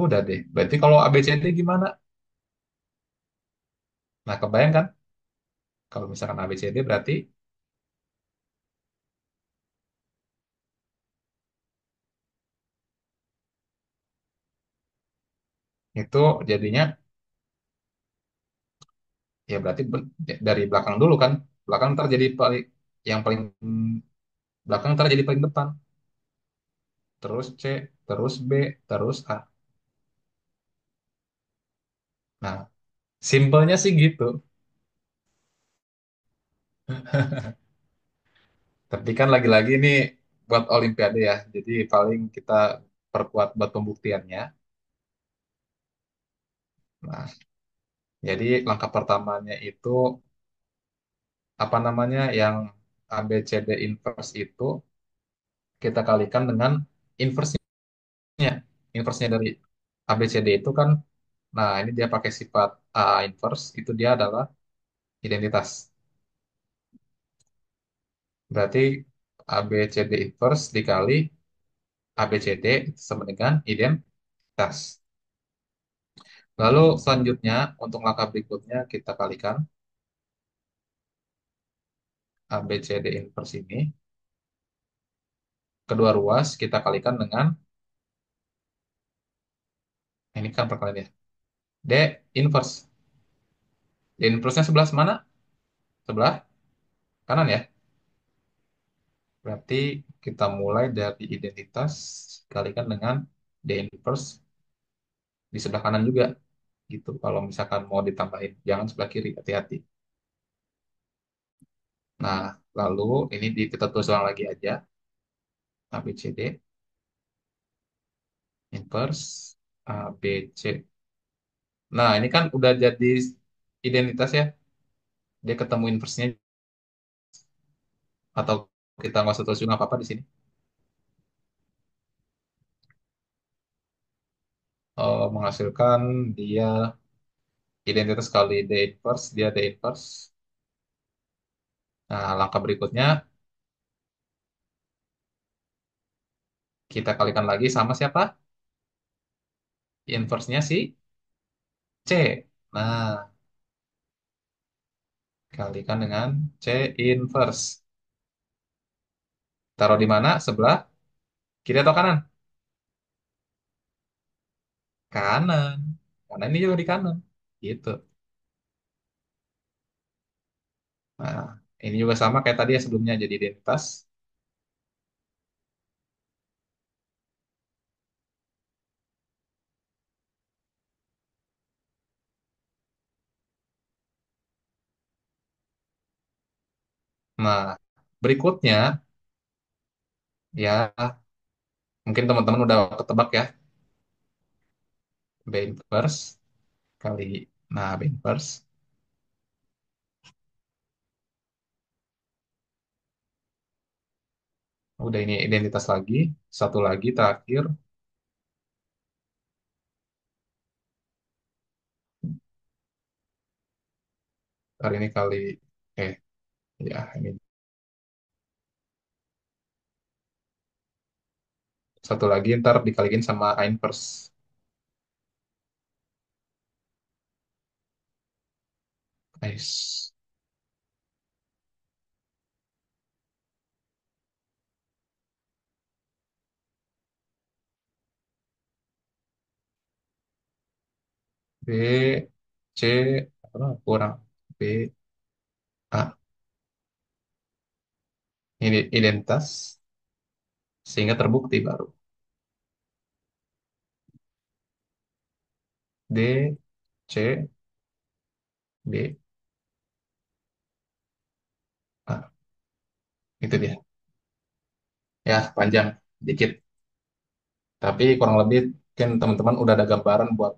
udah deh. Berarti kalau ABCD gimana? Nah, kebayang kan? Kalau misalkan ABCD berarti itu jadinya ya berarti dari belakang dulu kan. Belakang ntar jadi paling yang paling belakang ntar jadi paling depan. Terus C, terus B, terus A. Nah, simpelnya sih gitu. Tapi kan lagi-lagi ini buat Olimpiade ya. Jadi paling kita perkuat buat pembuktiannya. Nah, jadi langkah pertamanya itu apa namanya yang ABCD inverse itu kita kalikan dengan inverse-nya. Inverse-nya dari ABCD itu kan, nah ini dia pakai sifat A inverse, itu dia adalah identitas. Berarti ABCD inverse dikali ABCD itu sama dengan identitas. Lalu selanjutnya untuk langkah berikutnya kita kalikan ABCD inverse ini. Kedua ruas kita kalikan dengan, ini kan perkalian ya. D inverse. D inverse-nya sebelah mana? Sebelah kanan ya. Berarti kita mulai dari identitas kalikan dengan D inverse di sebelah kanan juga. Gitu. Kalau misalkan mau ditambahin, jangan sebelah kiri, hati-hati. Nah, lalu ini kita tulis ulang lagi aja. ABCD inverse ABC. Nah, ini kan udah jadi identitas ya. Dia ketemu inverse-nya atau kita nggak usah tulis juga nggak apa-apa di sini. Menghasilkan dia identitas kali D inverse, dia D inverse. Nah, langkah berikutnya kita kalikan lagi sama siapa? Inverse-nya si C. Nah, kalikan dengan C inverse. Taruh di mana? Sebelah kiri atau kanan? Kanan. Karena ini juga di kanan. Gitu. Nah, ini juga sama kayak tadi ya sebelumnya jadi identitas. Nah, berikutnya ya mungkin teman-teman udah ketebak ya. B inverse kali, nah B inverse. Udah ini identitas lagi. Satu lagi terakhir. Hari ini kali, eh ya ini Satu lagi ntar dikalikin sama A inverse. Nice. B, C, apa kurang. B, A. Ini identitas sehingga terbukti baru. D, C, B, A. Itu dia. Ya, panjang dikit. Tapi kurang lebih kan teman-teman udah ada gambaran buat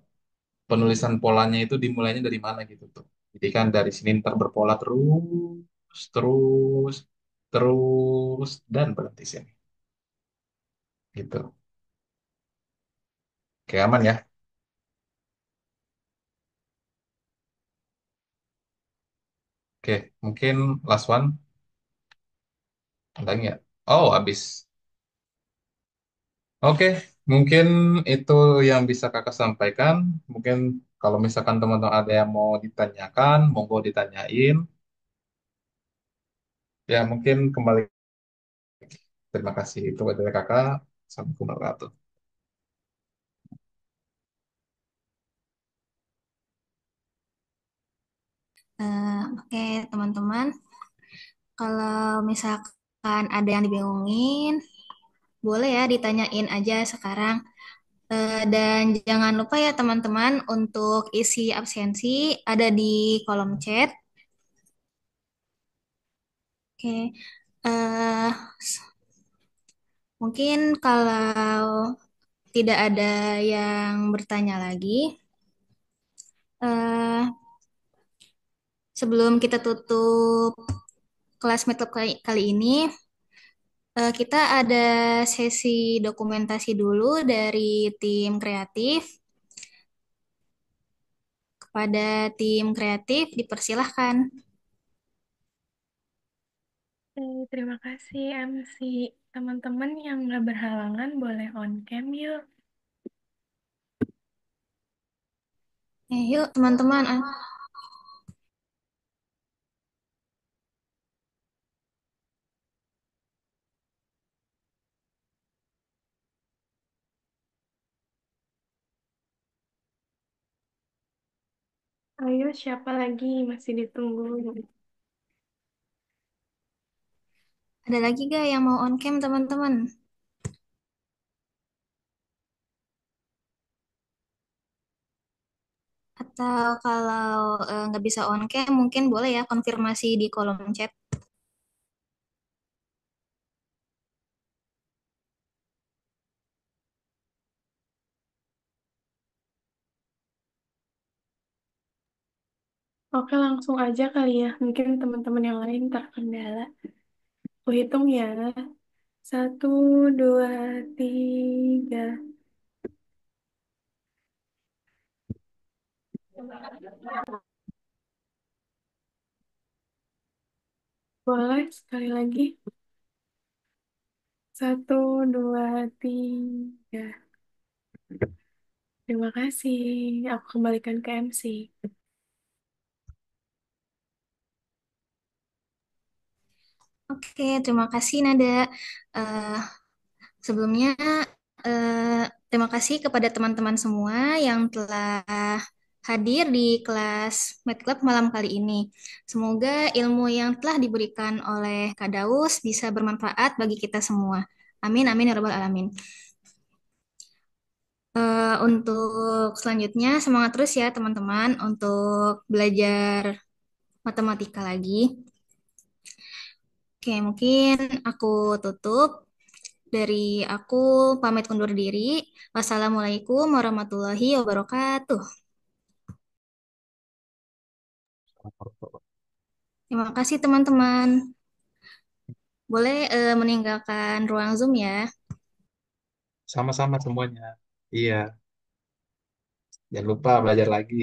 penulisan polanya itu dimulainya dari mana gitu tuh. Jadi kan dari sini ntar berpola terus, terus, terus, dan berhenti sini. Gitu. Oke, aman ya. Oke, mungkin last one. Ada nggak? Oh, habis. Oke, mungkin itu yang bisa kakak sampaikan. Mungkin kalau misalkan teman-teman ada yang mau ditanyakan, monggo ditanyain. Ya, mungkin kembali. Terima kasih. Itu dari kakak. Assalamualaikum warahmatullahi wabarakatuh. Oke, teman-teman. Kalau misalkan ada yang dibingungin, boleh ya ditanyain aja sekarang. Dan jangan lupa ya teman-teman untuk isi absensi ada di kolom chat. Oke, eh, mungkin kalau tidak ada yang bertanya lagi, eh, sebelum kita tutup kelas meetup kali ini, kita ada sesi dokumentasi dulu dari tim kreatif. Kepada tim kreatif, dipersilahkan. Terima kasih MC. Teman-teman yang nggak berhalangan boleh on cam yuk. Yuk teman-teman. Ayo, siapa lagi? Masih ditunggu. Ada lagi gak yang mau on cam teman-teman? Atau kalau nggak bisa on cam, mungkin boleh ya konfirmasi di kolom chat. Oke, langsung aja kali ya. Mungkin teman-teman yang lain terkendala. Aku hitung ya. 1, 2, 3. Boleh sekali lagi. 1, 2, 3. Terima kasih. Aku kembalikan ke MC. Oke, terima kasih Nada. Eh, Sebelumnya, terima kasih kepada teman-teman semua yang telah hadir di kelas Math Club malam kali ini. Semoga ilmu yang telah diberikan oleh Kak Daus bisa bermanfaat bagi kita semua. Amin, amin, ya rabbal alamin. Untuk selanjutnya, semangat terus ya teman-teman untuk belajar matematika lagi. Oke, mungkin aku tutup. Dari aku pamit undur diri. Wassalamualaikum warahmatullahi wabarakatuh. Terima kasih teman-teman. Boleh meninggalkan ruang Zoom ya. Sama-sama semuanya. Iya, jangan lupa belajar lagi.